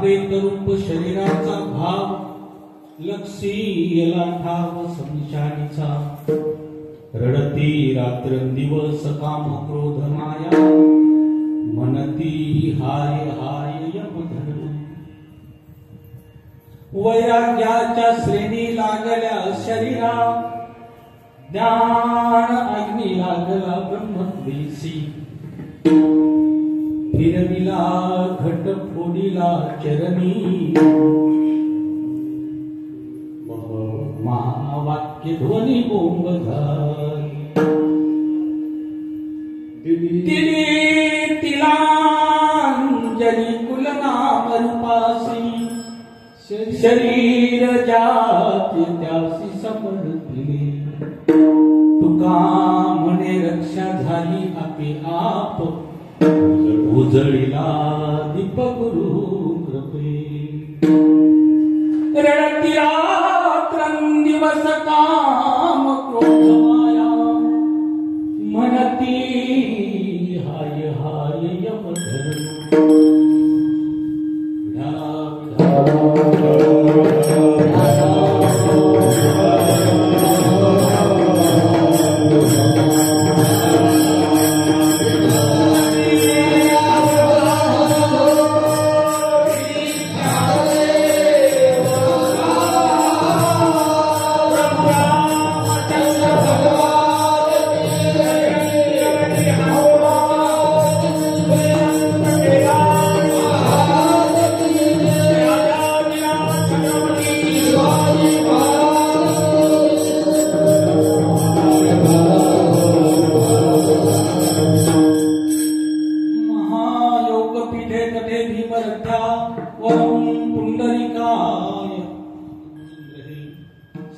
अद्वैत रूप शरीराचा भाव लक्षीयला ठाव संशानीचा रडती रात्रंदिवस काम क्रोध माया मनती हाय हाय यमधर्म वैराग्याच्या श्रेणी लागल्या शरीरा ज्ञान अग्नी लागला ब्रह्मद्वेषी फिरविला घट फोडिला चरणी महावाक्य ध्वनी बोंबधार तिली तिलांजली कुलनाम रूपासी शरीर जाती त्यासी समजली तुका म्हणे रक्षा झाली आपे आप उजळीला दीप गुरु कृपे रडती रात्रंदिवस काम क्रोध माया म्हणती हाय हाय यमधर्म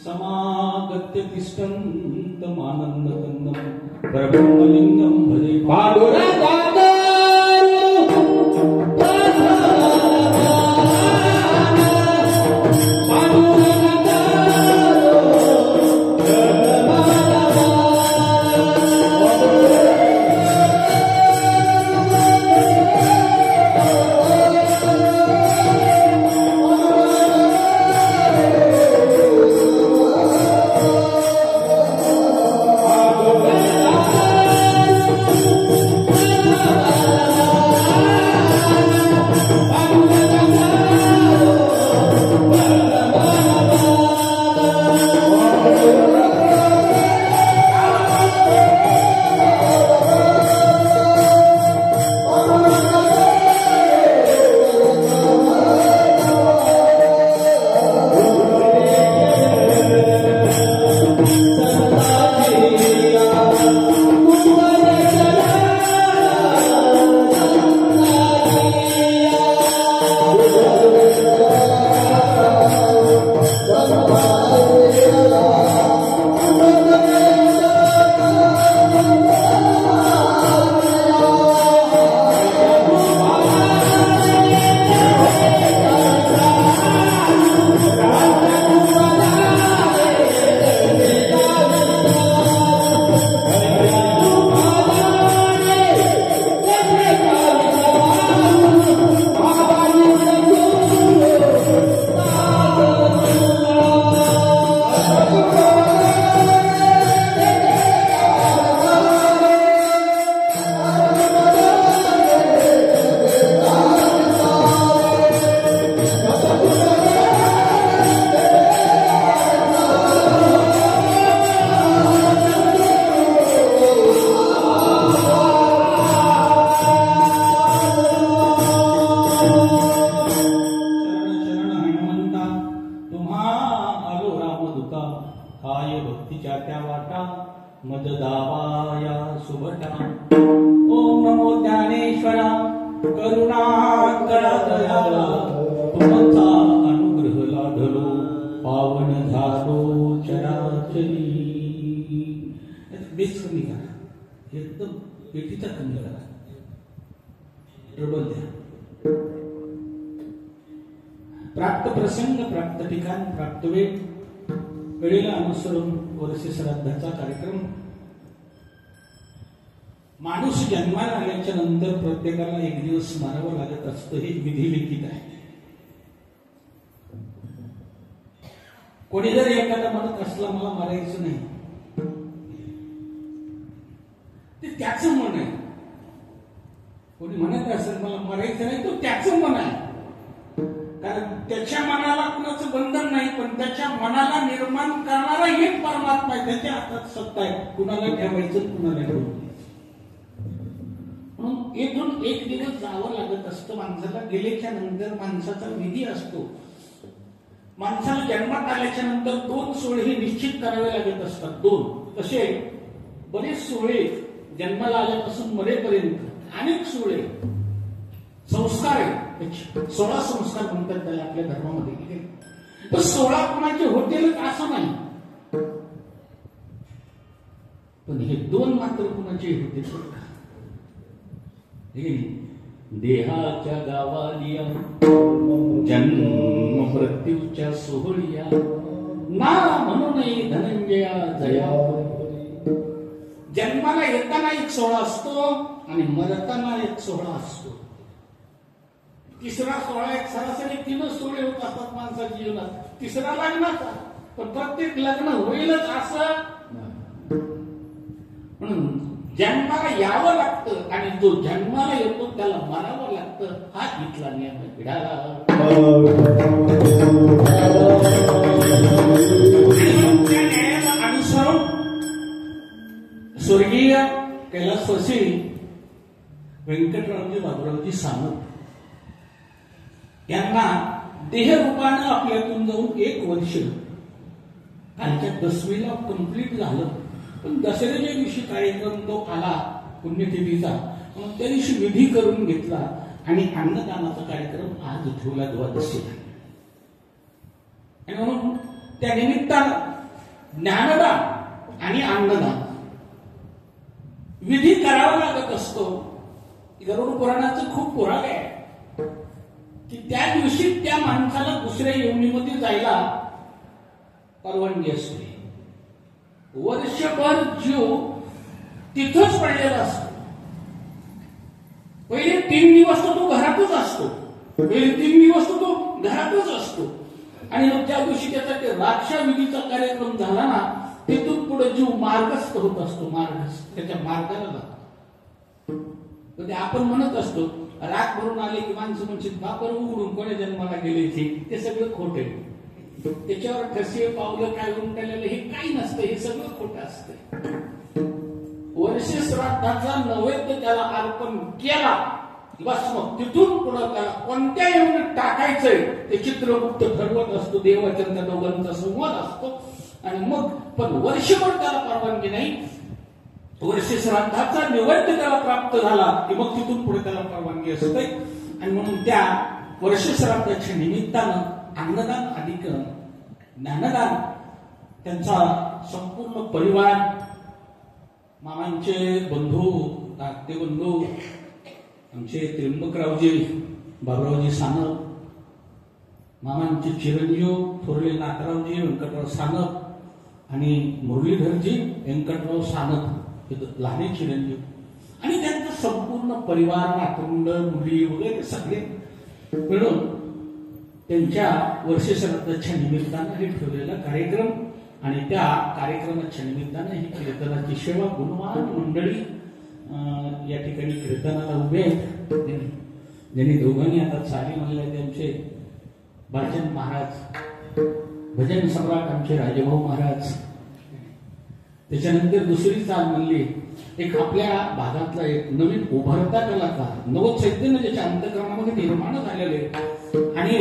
समागत्य तिष्ठन्तमानन्दकन्दं परब्रह्मलिङ्गं भजे पाण्डुरङ्गाय प्राप्त प्रसंग प्राप्त ठिकाण प्राप्त वेळ वेळेला अनुसरून वर्ष श्राद्धाचा कार्यक्रम माणूस जन्माला आल्याच्या नंतर प्रत्येकाला एक दिवस मारावं लागत असतं हे विधी लिखित आहे. कोणी जर एखादा म्हणत असला मला मारायचं नाही, ते त्याचं मन आहे. कोणी म्हणत असेल मला मारायचं नाही, तो त्याचं मन आहे. कारण त्याच्या मनाला कुणाचं बंधन नाही, पण त्याच्या मनाला निर्माण करणारा एक परमात्मा आहे, त्याच्या हातात सत्ता आहे. कुणाला ठेवायचं कुणाला ठेवायचं. म्हणून इथून एक दिवस जावं लागत असतं माणसाला. गेल्याच्या नंतर माणसाचा विधी असतो. माणसाला जन्मात आल्याच्या नंतर 2 सोहळे हे निश्चित करावे लागत असतात. 2 असे बरेच सोहळे जन्माला आल्यापासून मरेपर्यंत अनेक सोहळे संस्कार आहेत. 16 संस्कार म्हणतात त्याला आपल्या धर्मामध्ये. तर 16 कुणाचे होतील असं नाही, पण हे 2 मात्र कुणाचे होते. देहाच्या गावालिया जन्म मृत्यूच्या सोहळिया ना म्हणून धनंजया जया. जन्माला येताना एक सोहळा असतो आणि मरताना एक सोहळा असतो. तिसरा सोहळा एक सरासरी 3 सोहळे होत असतात माणसाच्या जीवनात. तिसरा लग्नाचा, पण प्रत्येक लग्न होईलच असं म्हणून जन्माला यावं लागतं आणि जो जन्माला येतो त्याला मरावं लागतं. हा इथला नियम आहे. पिढाला त्या न्यायाला अनुसरून स्वर्गीय कैलासवासी व्यंकटरावजी बाबुरावजी सानप यांना देहरूपानं आपल्यातून जाऊन 1 वर्ष कालच्या 10वीला कंप्लीट झालं. पण दसऱ्याच्या दिवशी कार्यक्रम तो आला पुण्यतिथीचा, म्हणून त्या दिवशी विधी करून घेतला आणि अन्नदानाचा कार्यक्रम आज ठेवला द्वादशीला. आणि म्हणून त्या निमित्तानं ज्ञानदान आणि अन्नदान विधी करावा लागत असतो. गरुड पुराणाचं खूप पुराण आहे की त्या दिवशी त्या माणसाला दुसऱ्या योनीमध्ये जायला परवानगी असते. वर्षभर जीव तिथंच पडलेला असतो. पहिले 3 दिवस तो घरातच असतो. पहिले 3 दिवस तो घरातच असतो. आणि मग त्या दिवशी त्याचा ते राक्षाविधीचा कार्यक्रम झाला ना, तिथून पुढे जीव मार्गस्थ होत असतो. मार्गस्थ त्याच्या मार्गाला जातो. ते आपण म्हणत असतो राग भरून आले की माणसं म्हणतात बापर उघडून कोण्या जन्माला गेले. ते सगळं खोट आहे. त्याच्यावर कसे पावलं काय उमटलेलं हे काही नसतं. हे सगळं खोटं असतं. वर्ष श्राद्धाचा नैवेद्य त्याला अर्पण केला बस, मग तिथून पुढे त्याला कोणत्या योनीत टाकायचंय ते चित्रगुप्त ठरवत असतो. देवाच्या त्या दोघांचा संवाद असतो. आणि मग पण वर्षभर त्याला परवानगी नाही. वर्ष श्राद्धाचा नैवेद्य त्याला प्राप्त झाला की मग तिथून पुढे त्याला परवानगी असते. आणि म्हणून त्या वर्ष श्राद्धाच्या निमित्तानं अन्नदान अधिक ज्ञानदान त्यांचा संपूर्ण परिवार, मामांचे बंधू, धाकटे बंधू, आमचे त्र्यंबकरावजी बाबुरावजी सानप, मामांचे चिरंजीव थोरले नाथरावजी व्यंकटराव सानप आणि मुरलीधरजी व्यंकटराव सानप लहाने चिरंजीव आणि त्यांचा संपूर्ण परिवार, नातवंड, मुली वगैरे सगळे मिळून त्यांच्या वर्षश्राद्धाच्या निमित्तानं हे ठेवलेला कार्यक्रम. आणि त्या कार्यक्रमाच्या निमित्तानं ही कीर्तनाची सेवा गुणवान मंडळी या ठिकाणी कीर्तनाला उभे आहेत. ज्यांनी दोघांनी आता चाली म्हणले त्यांचे भजन महाराज, भजन सम्राट आमचे राजेभाऊ महाराज. त्याच्यानंतर दुसरी चाल म्हणली एक आपल्या भागातला एक नवीन उभरता कलाकार, नवचैतन्य ज्याच्या अंतःकरणामध्ये निर्माण झालेले आणि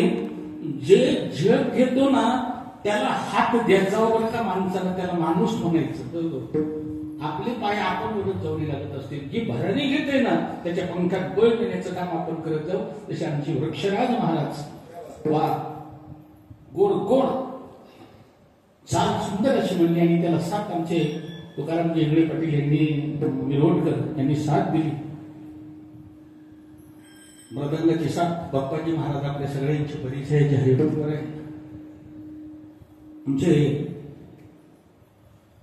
जे जग घेतो ना त्याला हात द्यायचा बरं का माणसाला, त्याला माणूस म्हणायचं. आपले पाय आपण ओढत जाऊ लागत असतील. जी भरणी घेते ना त्याच्या पंखात बळ देण्याचं काम आपण करत जाऊ. तसे आमची वृक्षराज महाराज वा गोड गोड चाल सुंदर अशी म्हणली. आणि त्याला साथ आमचे तुकारामजी इंगळे पाटील यांनी, मिरोडकर यांनी साथ दिली. मृदंगाची साथ बाप्पाजी महाराज आपल्या सगळ्यांचे परिचयाचे हरिभक्तवर आहे. आमचे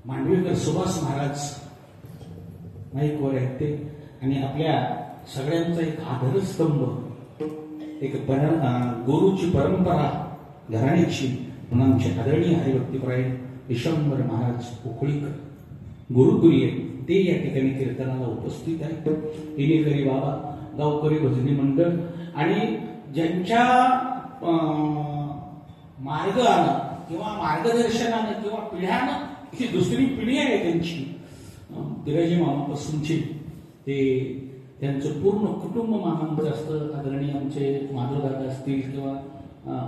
मांडवेकर सुभाष महाराज माईकवर आहेत ते. आणि आपल्या सगळ्यांचा एक आधारस्तंभ, एक गुरुची परंपरा घराण्याची म्हणून आमचे आदरणीय हरिभक्तीपरायण विश्वंभर महाराज उखळीकर गुरुकुर्ये ते या ठिकाणी कीर्तनाला उपस्थित आहेत. इनेकरी बाबा, गावकरी भजनी मंडळ आणि ज्यांच्या मार्गानं किंवा मार्गदर्शनानं किंवा पिढ्यानं ही दुसरी पिढी आहे त्यांची बिराजी मामापासूनची, ते त्यांचं पूर्ण कुटुंब मामांचं असतं. आदरणीय आमचे माधवदादा असतील किंवा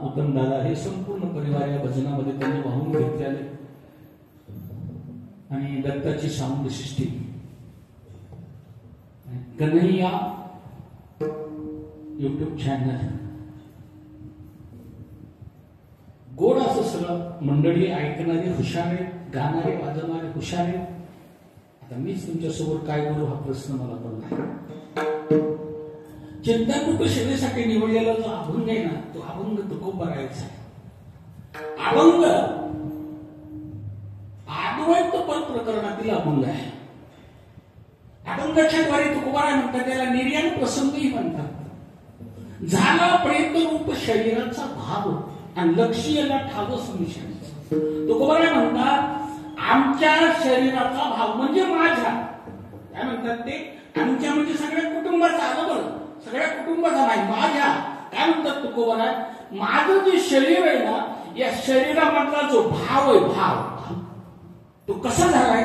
उत्तम दादा, हे संपूर्ण परिवार या भजनामध्ये त्यांनी वाहून घेतलेले. आणि दत्ताची sound system, Kanhaiya YouTube channel, गोड असं सगळं मंडळी ऐकणारे हुशार आहेत, गाणारे वाजवणारे हुशार आहेत. आता मीच तुमच्यासोबत काय बोलू हा प्रश्न मला पडला. चिंतामुक्त सेवेसाठी निवडलेला जो अभंग आहे ना, तो अभंग तुकोबा राहायचा आहे. अभंग अद्वैत पद प्रकरणातील अभंग आहे. अभंगाच्या द्वारे तुकोबा म्हणतात, त्याला निर्याण प्रसंगही म्हणतात. झाला प्रेत रूप शरीराचा भाव आणि लक्ष्याला ठाव संशय. तुकोबा म्हणतात, आमच्या शरीराचा भाव म्हणजे माझ्या, काय म्हणतात ते, आमच्या म्हणजे सगळ्या कुटुंबाचा. आलं बरं, सगळ्या कुटुंबाचा नाही, माझ्या. काय म्हणतात तुकोबा, माझं जे शरीर आहे ना, या शरीरामधला जो भाव आहे, भाव तो कसा झालाय,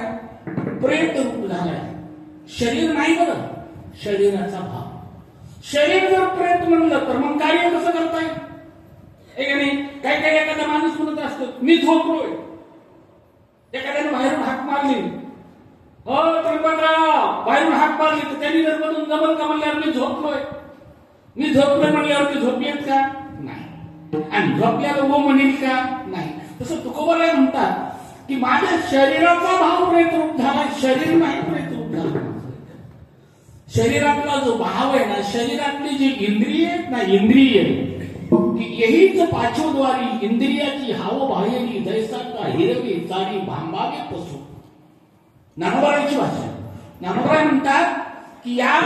प्रेत रूप झालाय. शरीर नाही बरं, शरीराचा भाव. शरीर जर प्रेत म्हणलं तर मग कार्य कसं करताय, एक नाही. काही काही एखादा माणूस म्हणत असतो, मी झोपलोय. एखाद्याने बाहेरून हाक मारली, हो त्रिपतराव, बाहेरून हाक मारली, तर त्यांनी जर मधून जमल का म्हणल्यावर मी झोपलोय म्हणल्यावर ते झोपलेत का, नाही. आणि झोपल्याला वो म्हणेल का, नाही. तसं तुकोबा म्हणतात की माझ्या शरीराचा भाव प्रेत रूप झाला, शरीर नाही प्रेत रूप झाला. शरीरातला जो भाव आहे ना, शरीरातली जी इंद्रिय आहेत ना, इंद्रिय की यहीच पाचोद्वारी इंद्रियाची हाव बाहेरी जैसा का हिरवी चारी भांबावे पशु. ज्ञानोबाची भाषा. ज्ञानोबा म्हणतात की या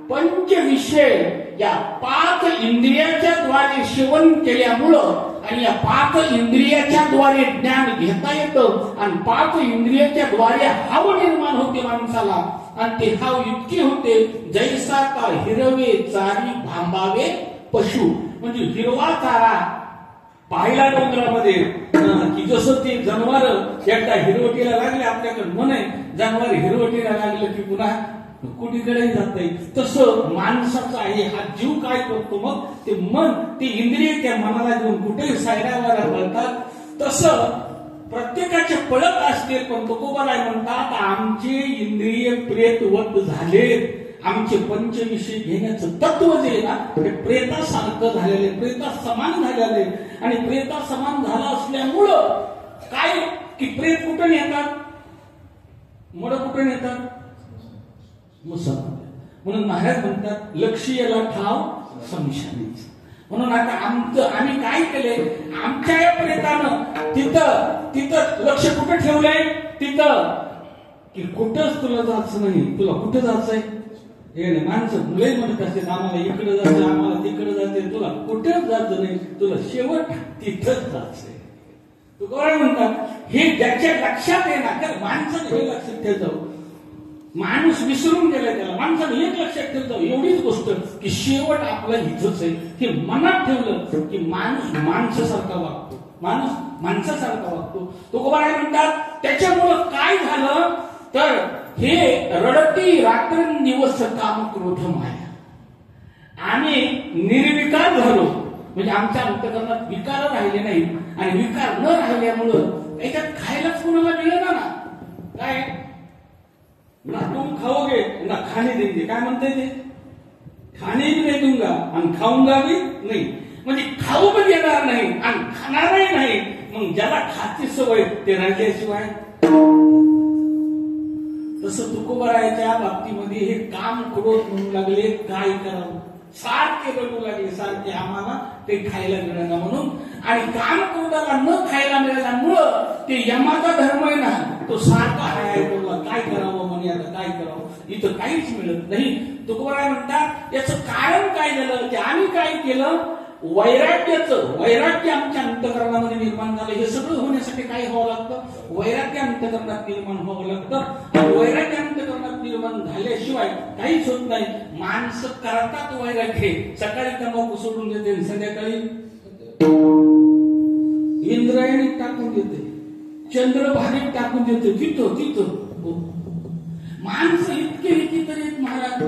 पंच विषय, या 5 इंद्रियाच्या द्वारे सेवन केल्यामुळं आणि या 5 इंद्रियाच्या द्वारे ज्ञान घेता येतं आणि 5 इंद्रियाच्या द्वारे हाव निर्माण होते माणसाला. आणि ते हाव इतके होते जैसा का हिरवे चारी भांबावे पशु. म्हणजे हिरवा चारा पाहिला डोंगरामध्ये की जसं ते जनावर एकदा हिरवटीला लागले, आपल्याकडे मन आहे, जनावर हिरवटीला लागलं की पुन्हा कुठीकडे जात नाही, तसं माणसाचं आहे. हा जीव काय करतो, मग ते मन, ते इंद्रिय त्या मनाला घेऊन कुठेही सायडावाला पळतात. तसं प्रत्येकाचे पळत असतील, पण तुकोबा म्हणतात आमचे इंद्रिय प्रेतवत झाले. आमचे पंचविषय घेण्याचं तत्व जे आहे ना, ते प्रेतासारखं झालेले, प्रेता समान झालेले. आणि प्रेता समान झाला असल्यामुळं काय की प्रेत कुठं येतात, मड कुठं येतात, मुसळ. म्हणून महाराज म्हणतात लक्ष्याला ठाव संशयानेच. म्हणून आता आम्ही काय केले, आमच्या या प्रेतानं तिथं लक्ष कुठं ठेवलंय, तिथं की कुठंच तुला जायचं नाही. तुला कुठं जायचंय, हे माणसं मुले म्हणत असते, आम्हाला इकडे जायचं, आम्हाला तिकडे जायचंय, तुला कुठंच जायचं नाही, तुला शेवट तिथंच जायचंय. तू काय म्हणतात, हे ज्याच्या लक्षात आहे ना, तर माणसानं हे लक्षात ठेवतो. माणूस विसरून गेलाय, त्याला माणसानं एक लक्षात ठेवतो एवढीच गोष्ट की शेवट आपला इथंच आहे. हे मनात ठेवलं की माणूस माणसासारखा वागतो, माणूस माणसासारखा वागतो. तुकोबा म्हणतात त्याच्यामुळं काय झालं तर हे रडती रात्रंदिवस काम क्रोध माया. आम्ही निर्विकार झालो, म्हणजे आमच्या अंतकरणात विकार राहिले नाही. आणि विकार न राहिल्यामुळं त्याच्यात खायलाच कोणाला मिळेना ना. काय ना तुम खाओगे ना खाने देंगे, काय म्हणते ते, खाने भी नाही दूंगा आणि खाऊंगा भी नाही. म्हणजे खाऊ पण येणार नाही आणि खाणारही नाही. मग ज्याला खाची सवय ते राहिल्याशिवाय. तसं तुकोबाराच्या बाबतीमध्ये हे काम क्रोध म्हणू लागले, काय करावं, सारखे रडू लागले, सारखे आम्हाला ते खायला मिळालं म्हणून. आणि काम क्रोधाला न खायला मिळाल्यामुळं ते यमाचा धर्म आहे ना, तो सारखा आहे, काय करावं म्हणे, आता काय करावं, इथं काहीच मिळत नाही. तुकोबा म्हणतात याचं कारण काय झालं, ते आम्ही काय केलं, वैराग्य आमच्या अंतःकरणामध्ये निर्माण झालं. हे सगळं होण्यासाठी काय व्हावं लागतं? वैराग्य अंतःकरणात निर्माण व्हावं लागतं. आणि वैराग्य अंतःकरणात निर्माण झाल्याशिवाय काहीच होत नाही. माणसं करतात वैराग्य, सकाळी तंबाखू सोडून देते, संध्याकाळी इंद्रायणी टाकून देते, चंद्रभागेत टाकून देते, तिथं माणसं इतके विचित्र महाराज.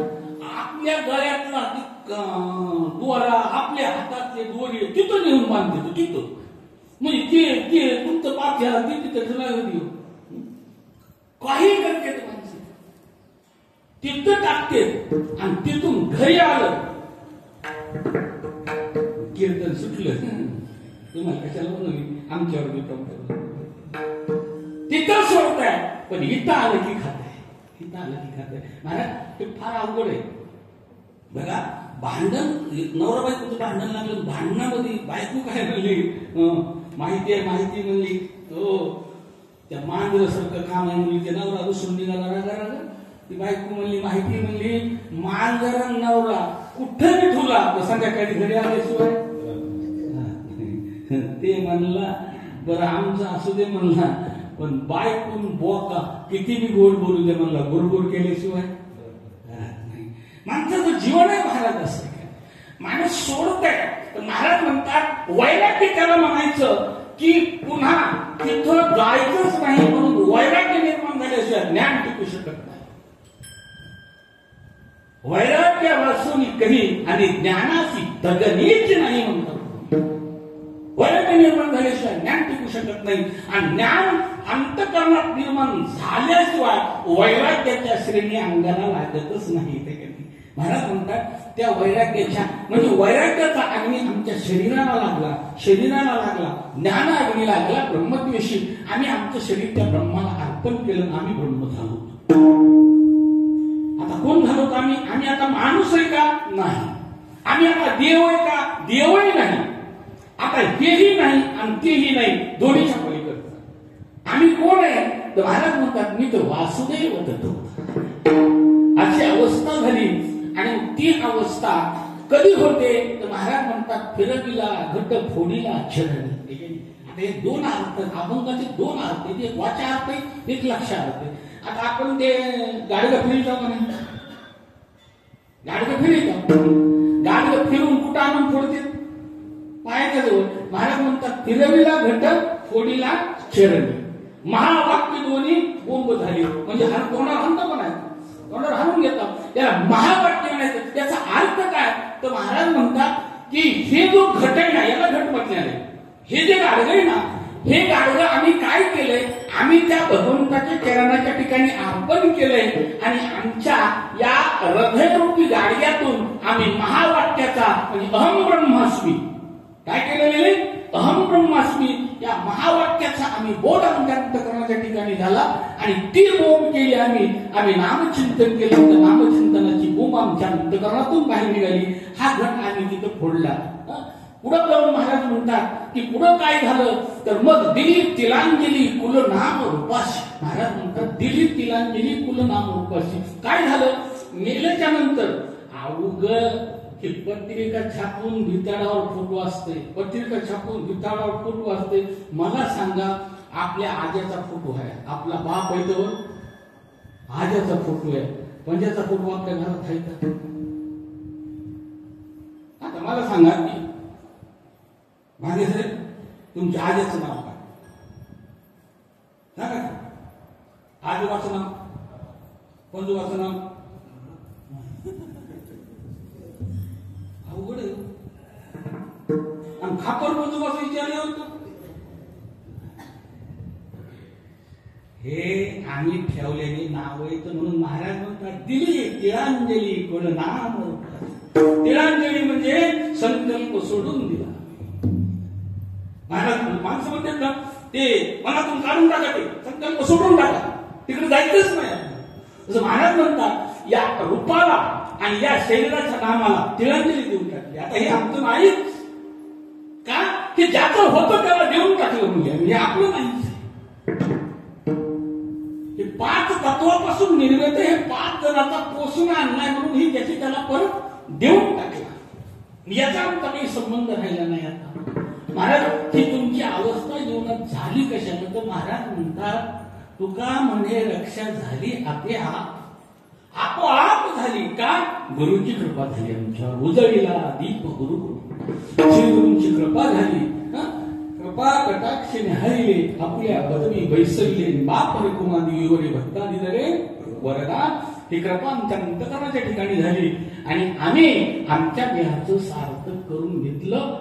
आपल्या गळ्यातला दोरा, आपल्या हातातले दोरे तिथं नेऊन बांधतो, तिथं म्हणजे ते तुमचं पाठ्याला ते तिथं ठेवायला देऊ, काही करते माणसं तिथं टाकते. आणि तिथून घरी आलं कीर्तन सुटलं, तुम्हाला कशाला नवीन आमच्यावर तिथं सोडताय, पण इथं आलं की खाताय, इथं आलं की खाताय. महाराज ते फार अवघड आहे बघा. भांडण, नवरा बायकोचं भांडण लागलं, भांडणामध्ये बायको काय म्हणली, माहिती म्हणली, हो त्या मांजरासारखं काम आहे म्हणली. ते नवरा रुसून निघाला रागा, ती बायको म्हणली माहिती म्हणली, मांजरा नवरा कुठं बी ठुला तर संध्याकाळी घरी आल्याशिवाय ते म्हणला बरं आमचं असू दे म्हणला, पण बायकून बोका किती बी गोड बोलू दे म्हणला, गोडगोड केल्याशिवाय माणसाचं जीवन आहे महाराज. असं माणूस सोडत आहे. महाराज म्हणतात वैराग्य त्याला म्हणायचं की पुन्हा तिथं जायचंच नाही, म्हणून वैराग्य निर्माण झाल्याशिवाय ज्ञान टिकू शकत नाही. वैराग्य वाचून कधी आणि ज्ञानाची तगणीच नाही म्हणतात. वैराग्य निर्माण झाल्याशिवाय ज्ञान टिकू शकत नाही. आणि ज्ञान अंतःकरणात निर्माण झाल्याशिवाय वैराग्याच्या श्रेणी अंगाला लागतच नाही. महाराज म्हणतात त्या वैराग्याच्या म्हणजे वैराग्याचा अग्नी आमच्या शरीराला लागला, ज्ञान अग्नी लागला ब्रह्मत्वेशी. आम्ही आमचं शरीर त्या ब्रह्माला अर्पण केलं, आम्ही ब्रह्म झालो. आता कोण झालो आम्ही? आम्ही आता माणूस आहे का? नाही. आम्ही आता देव आहे का? देवही नाही. आता हेही नाही आणि तेही नाही, दोन्हीच्या पलीकडचं आम्ही कोण आहे? तर महाराज म्हणतात मी तर वासुदेव तत्व. अशी अवस्था झाली. आणि ती अवस्था कधी होते? तर महाराज म्हणतात फिरविला घट फोडीला चरणी. आता हे दोन अर्थ, अभंगाचे दोन अर्थ, एक वाचा अर्थ आहे, एक लक्ष अर्थ आहे. आता आपण ते गाडगं फिरतो का नाही? गाडगं फिरतो, गाडगं फिरून कुठं आणून फोडते? पायाच्या जवळ. महाराज म्हणतात फिरविला घट फोडीला चरणी. महावाक्य दोन्ही बोंब झाली, म्हणजे कोणा हंत पण आहे, तोंडावर हाणून घेतात, त्याला महावाक्य म्हणायचं. त्याचा अर्थ काय? तर महाराज म्हणतात की हे जो घट आहे ना, याला घट म्हटले आहे. हे जे गाडगं आहे ना, हे गाडगं आम्ही काय केलंय? आम्ही त्या भगवंताच्या चरणाच्या ठिकाणी अर्पण केलंय. आणि आमच्या या हृदयरूपी गाडग्यातून आम्ही महावाक्याचा म्हणजे अहम ब्रह्मास्मी काय केलेले? अहम ब्रह्मास्मी या महावाक्याचा आम्ही बोध आमच्या अंतःकरणाच्या ठिकाणी झाला. आणि ती बोंब केली आम्ही नामचिंतन केलं. तर नामचिंतनाची बोंब आमच्या अंतःकरणातून बाहेर निघाली. हा घट आम्ही तिथं फोडला. पुढं जाऊन महाराज म्हणतात की पुढं काय झालं? तर मग दिली तिलांजली कुल नाम रूपाशी. महाराज म्हणतात दिली तिलांजली कुल नाम रूपाशी. काय झालं? मेल्याच्या नंतर अवघड की पत्रिका छापून भिताडावर फोटो असते, पत्रिका छापून भिताडावर फोटो असते. मला सांगा, आपल्या आज्याचा फोटो आहे, आपला बाप आहे तो आज्याचा फोटो आहे, पंजाचा फोटो आपल्या घरात आहे का? आता मला सांगा की माझे साहेब तुमच्या आज्याचं नाव काय? सांगा. आजोबाचं नाव, पंजोबाचं नाव, अवघड आहे. आणि खापर पंजोबाचं विचारल्यावर हे आम्ही ठेवलेली नाव आहेत म्हणून महाराज म्हणतात दिली तिळांजली कोण नाम. तिळांजली म्हणजे संकल्प सोडून दिला. महाराज माणसं म्हणतात ना ते मनातून काढून टाका, ते संकल्प सोडून टाका, तिकडे जायचंच नाही. जसं महाराज म्हणतात या रूपाला आणि या शरीराच्या नामाला तिळांजली देऊन टाकली. आता हे आमचं नाही का? की ज्याचं होतं त्याला देऊन टाकलं म्हणजे हे आपलं नाही. हे 5 तत्वापासून निर्मित हे 5 जणांचा पोषण आणलाय म्हणून ही त्याची त्याला परत देऊन टाकला. याचा आमचा काही संबंध राहिला नाही आता. महाराज, ही तुमची अवस्था जीवनात झाली कशाने? तर महाराज म्हणतात, तुका म्हणे रक्षा झाली आपोआप झाली. का? गुरुची कृपा झाली आमच्यावर. उजळीला दीप गुरु, श्रीगुरूंची कृपा झाली. कृपा कटाक्षेने हरिले, आपल्या पदवी बैसविले, बाप रे कुमारी युवरे भक्तादी दरे वरदा. ही कृपा आमच्या अंतकरणाच्या ठिकाणी झाली आणि आम्ही आमच्या देहाचं सार्थक करून घेतलं.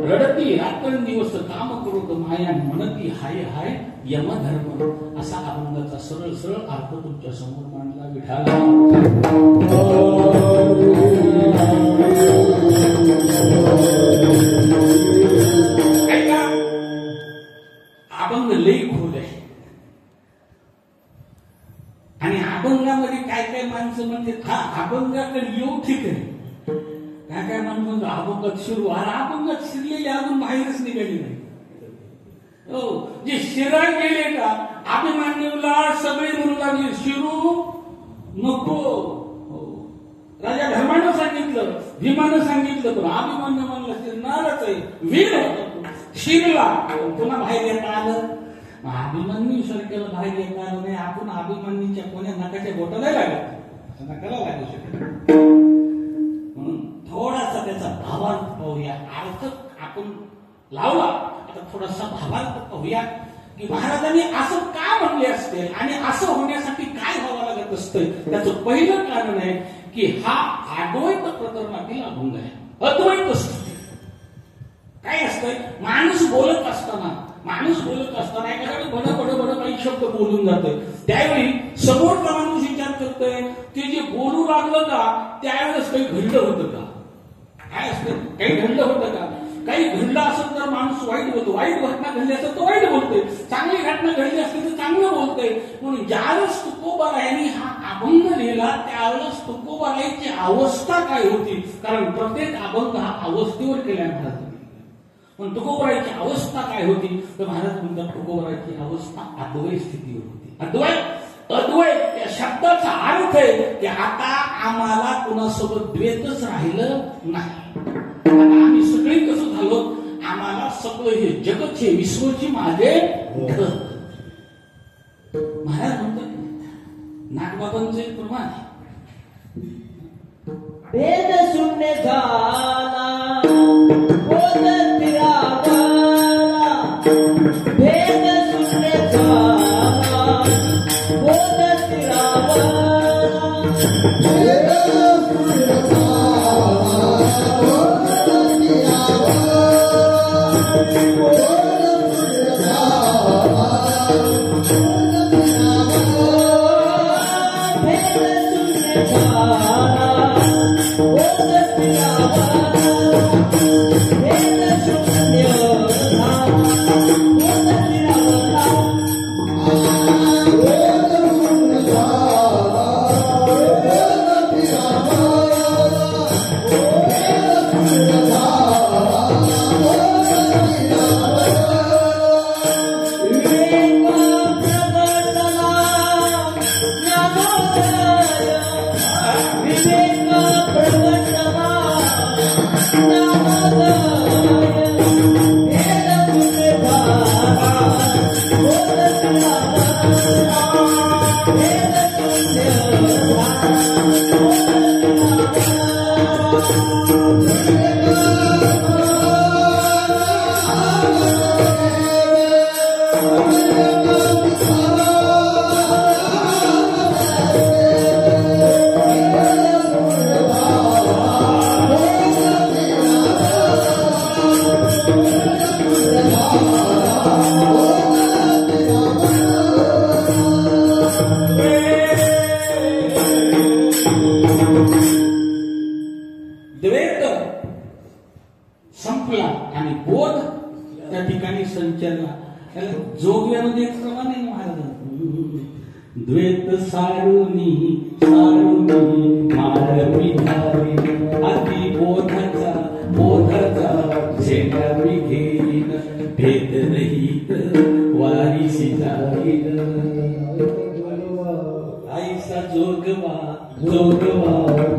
रडती रात्रंदिवस काम करोत माया, म्हणती हाय हाय यमधर्म. असा अभंगाचा सरळ सरळ अर्थ तुमच्या समोर मांडला विठाला. ऐका, अभंग लई खोल आहे आणि अभंगामध्ये काय काय माणसं म्हणते, हा अभंगाकडे येऊ ठीक आहे. काय काय माणसं अभंगात शिरू, अभंगात शिरलेले अजून बाहेरच निघाली नाही. हो, जे शिराय गेले का अभिमन्यूला सगळे म्हणू लागले शिरू नको. राजा धर्मानं सांगितलं, भीमानं सांगितलं, पण अभिमन्यू म्हणलं शिरणारच आहे. वीर शिरला, पुन्हा बाहेर येता आलं. अभिमन्यू सारख्याला बाहेर येता आलं नाही. आपण अभिमन्यूच्या कोण्या नकाच्या बोटाला लागत, नकाला लागू शकत. म्हणून थोडासा त्याचा भावार्थ पाहूया. अर्थ आपण लावला, आता थोडासा भावार्थ पाहूया की महाराजांनी असं का म्हणले असते आणि असं होण्यासाठी काय व्हावं लागत असतं. त्याचं पहिलं कारण आहे की हा अद्वैत प्रकरणातील अभंग आहे. अद्वैत काय असतंय, माणूस बोलत असताना एखाद्याने बड बड बड काही शब्द बोलून जातोय. त्यावेळी समोरचा माणूस विचार करतोय, ते जे बोलू लागलं का त्यावेळेस काही घडलं होतं का? काय असतं, काही घडलं होतं का? काही घडलं असेल तर माणूस वाईट बोलतो. वाईट घटना घडली असेल तर वाईट बोलतोय. चांगली घटना घडली असली तर चांगलं बोलतोय. म्हणून ज्यावेळेस तुकोबारायांनी हा अभंग लिहिला त्यावेळेस तुकोबारायांची अवस्था काय होती? कारण प्रत्येक अभंग हा अवस्थेवर केला महाराज. पण तुकोबाराची अवस्था काय होती? तर महाराज म्हणतात तुकोबाराची अवस्था अद्वैत स्थितीवर होती. अद्वैत या शब्दाचा अर्थ आहे की आता आम्हाला कुणासोबत द्वेतच राहिलं नाही. आता आम्ही सगळे कसं झालो, आम्हाला सगळं हे जगत हे विश्वची माझे महाराज म्हणतात. नागबाबांचं एक प्रमाण भेद शून्य झाला बोध फिरावला, भेद शून्य झाला बोध फिरावला, संपला आणि बोध त्या ठिकाणी संचरला. त्याला जोगव्यामध्ये एक प्रमाण आहे महाराज. द्वैत सारुनी सारुनी माळवी धारी, अति बोधाचा झेंडा मी घेईन, भेद रहित वारीसी जाईन, आईसा जोगवा जोगवा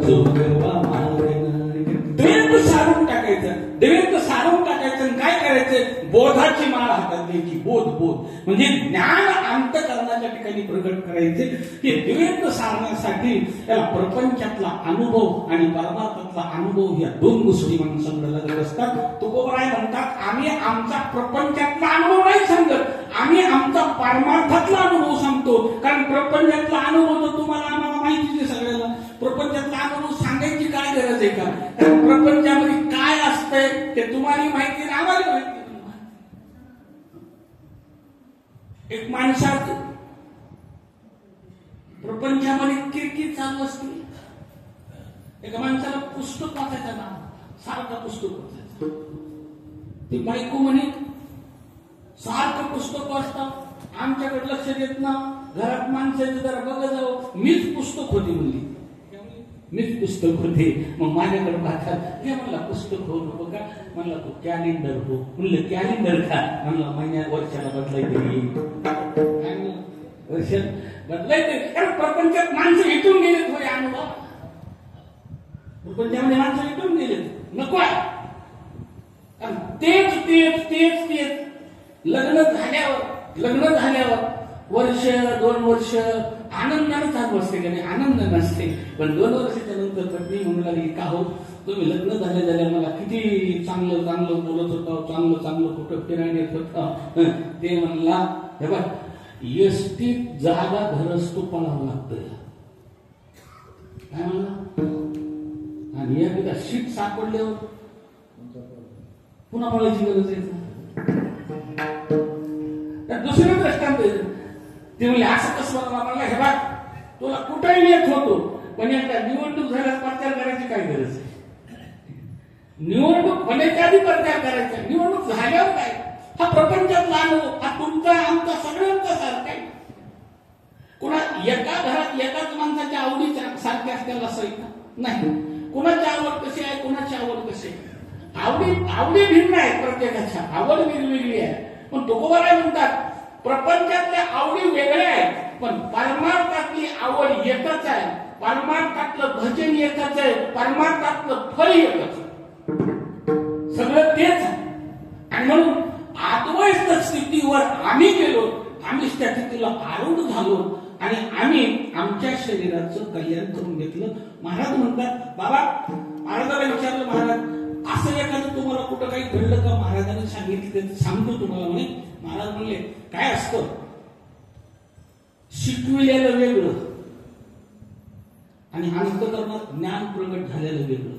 जोगवा मागन. द्वैत सारुनी सारून टाकायचं आणि काय करायचं, बोधाची माळ हातात द्यायची. बोध बोध म्हणजे ज्ञान अंतःकरणाच्या ठिकाणी प्रगट करायचे. हे द्वैत सारण्यासाठी त्याला प्रपंचातला अनुभव आणि परमार्थातला अनुभव या दोन गोष्टी माणसांना लागत असतात. तुकोबराय म्हणतात, आम्ही आमचा प्रपंचातला अनुभव नाही सांगत, आम्ही आमचा परमार्थातला अनुभव सांगतो. कारण प्रपंचातला अनुभव तर तुम्हाला आम्हाला माहितीच आहे सगळ्याला. प्रपंचातला अनुभव सांगायची काय गरज आहे का? कारण प्रपंचामध्ये काय असतंय ते तुम्हाला माहिती आहे, आम्हाला माहिती. एक माणसात प्रपंचामध्ये किरकिर चालू असते. एका माणसाला पुस्तक वाचायचं ना, सारखं पुस्तक वाचायचं. ती बायको म्हणे सारखं पुस्तक वाचता, आमच्याकडे लक्ष देत ना, घरात माणसाचं जरा बघा जावं. मीच पुस्तक होती म्हणली, मीच पुस्तक होते. मग माझ्याकडे पाहतात, हे म्हणला पुस्तक हो नको का, म्हणला तू कॅलेंडर हो. म्हणलं कॅलेंडर का, म्हणला महिन्या वर्षाला बदलायचे, वर्ष बदलायचे. कारण प्रपंचात माणसं इथून गेलेत होय अनुभव, प्रपंचामध्ये माणसं इथून गेलेत, नको आहे. तेच तेच तेच तेच लग्न झाल्यावर वर्ष 2 वर्ष आनंदाने चालू असते का नाही, आनंद नसते. पण 2 वर्षाच्या नंतर पत्नी म्हणू लागली, का हो तुम्ही लग्न झाल्या मला किती चांगलं चांगलं बोलत होता, चांगलं चांगलं कुठं फिरायला येत होता. ते म्हणला, हे बघ एसटीत जागा घरच तू पळावं लागतं. काय म्हणला, आणि एकदा शीट सापडल्यावर पुन्हा पळायची गरज आहे. दुसरं दृष्टांत ते म्हणजे असं कसं म्हणला, हे बघ तुला कुठेही येत होतो, पण एकदा निवडणूक झाल्यास प्रचार करायची काय गरज आहे. निवडणूक होण्याच्या आधी प्रचार करायचा, निवडणूक झाल्यावर काय. हा प्रपंचातला अनुभव, हा तुमचा आमचा सगळ्यांचा सारखा आहे. कुणा एका घरात एकाच माणसाच्या आवडीच्या सारख्या असल्याला असं नाही. कुणाची आवड कशी आहे, कुणाची आवड कशी आहे. आवडी भिन्न आहेत, प्रत्येकाच्या आवड वेगवेगळी आहे. पण तुकोबाराय म्हणतात, प्रपंचातल्या आवडी वेगळ्या आहेत, पण परमार्थातली आवड एकच आहे. परमार्थातलं भजन एकच आहे, परमार्थातलं फळ एकच आहे, सगळं तेच आहे. आणि म्हणून अद्वैत स्थितीवर आम्ही गेलो, आम्ही त्या स्थितीला आरूढ झालो आणि आम्ही आमच्या शरीराचं कल्याण करून घेतलं. महाराज म्हणतात, बाबा महाराजाला विचारलं, महाराज असं एखादं तुम्हाला कुठं काही घडलं का, महाराजांनी सांगितलं सांगतो तुम्हाला म्हणे. महाराज म्हणले, काय असतं, शिकविलेलं वेगळं आणि अंतःकरणात ज्ञान प्रगट झालेलं वेगळं.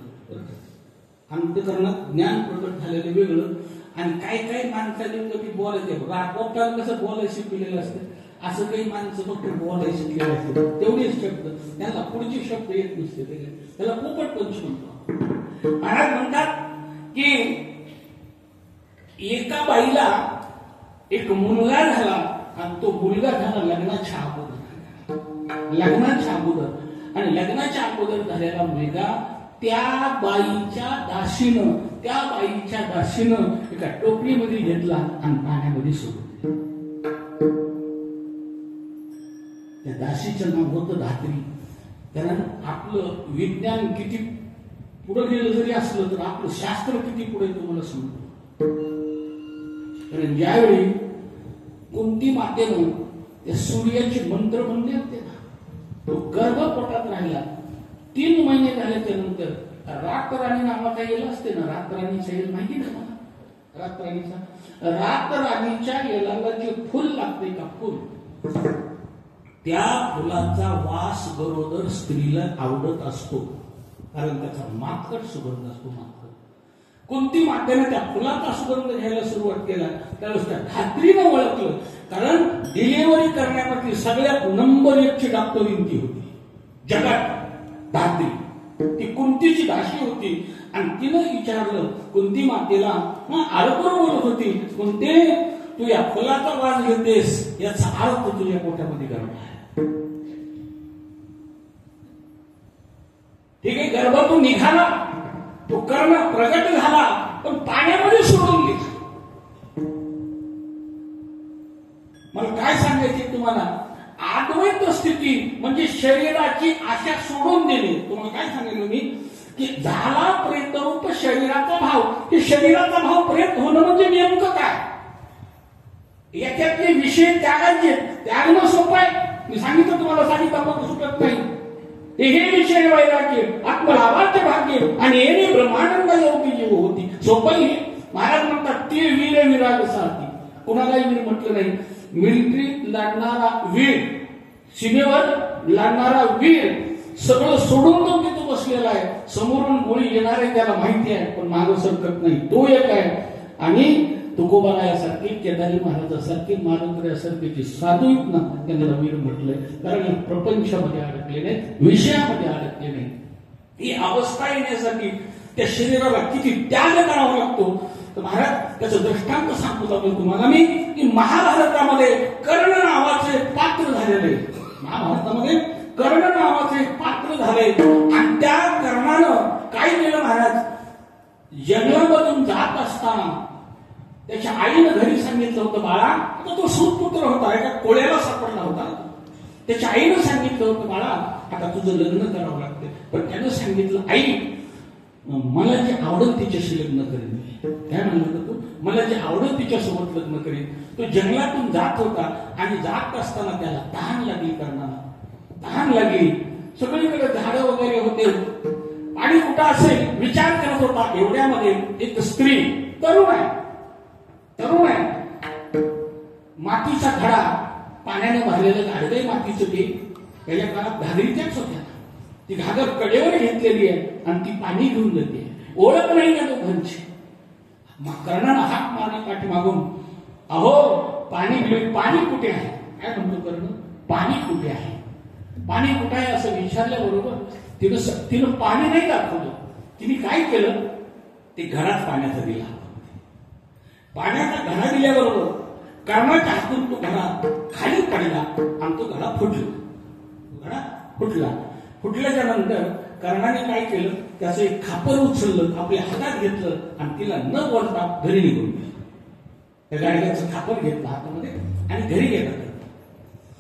अंतःकरणात ज्ञान प्रगट झालेलं वेगळं. आणि काही माणसाने कधी बोलायचं, रागवताना कसं बोलायला शिकलेलं असतं, असं काही माणसं फक्त बोलायला शिकलेलं असतं, तेवढेच शब्द, त्यांना पुढचे शब्द येत नसते, त्याला पोपट पंच म्हणतो. महाराज म्हणतात की एका बाईला एक मुलगा झाला आणि तो मुलगा झाला लग्नाच्या अगोदर. आणि लग्नाच्या अगोदर झालेला मुलगा त्या बाईच्या दासीनं एका टोपलीमध्ये घेतला आणि पाण्यामध्ये सोडून दिला. त्या दासीचं नाव होतं धात्री. कारण आपलं विज्ञान किती पुढे गेलं जरी असलं तर आपलं शास्त्र किती पुढे तुम्हाला समजतो. कारण ज्यावेळी कुंती मातेनं त्या सूर्याचे मंत्र म्हणले होते ना, तो गर्भपोटात राहिला. 3 महिने झाल्याच्या नंतर रातराणी नावाचा येल असते ना, रातराणीचा येल माहिती ना मला, रातराणीच्या येलाला जे फुल लागते का, फुल, त्या फुलाचा वास गरोदर स्त्रीला आवडत असतो. कारण त्याचा मातकट सुगंध असतो. कुंती मातेने त्या फुलाचा सुगंध घ्यायला सुरुवात केला, त्यावेळेस त्या धात्रीनं ओळखलं. कारण डिलिव्हरी करण्यासाठी सगळ्यात नंबर 1ची डॉक्टरीन ती होती जगात, धात्री. ती कुंतीची दासी होती. आणि तिनं विचारलं कुंती मातेला, आरोग्य बोलत होती, कुंते तू या फुलाचा वास घेतेस याचा अर्थ तुझ्या पोटामध्ये गर्भ आहे. ठीक आहे, गर्भातून निघाला, तो कर्ण प्रगट झाला, पण पाण्यामध्ये सोडून गेला. मला काय सांगायचे तुम्हाला, अद्वैत स्थिती म्हणजे शरीराची आशा सोडून देणे. तुम्हाला काय सांगितलं मी, की झाला प्रेतरूप शरीराचा भाव. की शरीराचा भाव प्रेत होणं म्हणजे नेमकं काय? याच्यातले विषय त्यागांचे. त्यागणं सोपं आहे. मी सांगितलं तुम्हाला, साधी तंबाखू सुटत नाही. हे विषय वैराग्य आत्मलाभाचे भाग्य आणि येणे ब्रह्मानंद योगी जीव होती. सोपं हे. महाराज म्हणतात ते वीर विराग सारथी. कुणालाही वीर म्हटलं नाही. मिलिटरीत लढणारा वीर, सीमेवर लढणारा वीर सगळं सोडून तो तिथं बसलेला आहे. समोरून गोळी येणार आहे त्याला माहिती आहे, पण मागं सरकत नाही. तो एक आहे. आणि तुकोबारायासारखे, केदारी महाराजासारखे, मारुंद्र्यासारखे साधू ना त्यांना वीर म्हटलंय. कारण प्रपंचामध्ये अडकले नाही, विषयामध्ये अडकले नाही. ही अवस्था येण्यासाठी त्या शरीराला किती त्याग करावा लागतो. तर महाराज त्याचं दृष्टांत सांगतो आपण तुम्हाला मी, की महाभारतामध्ये कर्ण नावाचे पात्र झालेले. महाभारतामध्ये कर्ण नावाचे पात्र झाले आणि त्या कर्णानं काय केलं महाराज, जंगलामधून जात असताना त्याच्या आईनं घरी सांगितलं होतं, बाळा, आता तो सूतपुत्र होता, एका कोळ्याला सापडला होता. त्याच्या आईनं सांगितलं होतं, बाळा आता तुझं लग्न करावं लागतं. पण त्यानं सांगितलं, आई मला जे आवडत तिच्याशी लग्न करेन. काय म्हणलं होतं तू? मला जे आवडत तिच्यासोबत लग्न करेन. तो जंगलातून जात होता आणि जात असताना त्याला तहान लागली. करणारा तहान लागली. सगळीकडे झाडं वगैरे होते, पाणी कुठं असेल विचार करत होता. एवढ्यामध्ये एक स्त्री, तरुण आहे, मातीचा घडा, पाण्याने भरलेलं गाडगं मातीचं ते, पहिल्या काळात घागरीच्याच होत्या. ती घागर कडेवर घेतलेली आहे आणि ती पाणी घेऊन जाते. ओळख नाही त्या दोघांची. कर्णानं हाक मारला पाठीमागून, अहो पाणी कुठे आहे? काय म्हणतो कर्ण? पाणी कुठे आहे? पाणी कुठे आहे असं विचारल्याबरोबर तिनं पाणी नाही दाखवलं. तिने काय केलं, ते घरात पाण्याचा दिला. पाण्याचा घडा दिल्याबरोबर कर्णाच्या हातून तो घडा खाली पडला आणि तो घडा फुटला. फुटल्याच्या नंतर कर्णाने काय केलं, त्याचं एक खापर उचललं, आपल्या हातात घेतलं आणि तिला न बोलता घरी निघून गेलं. त्या गाडग्याचं खापर घेतलं हातामध्ये आणि घरी गेलं.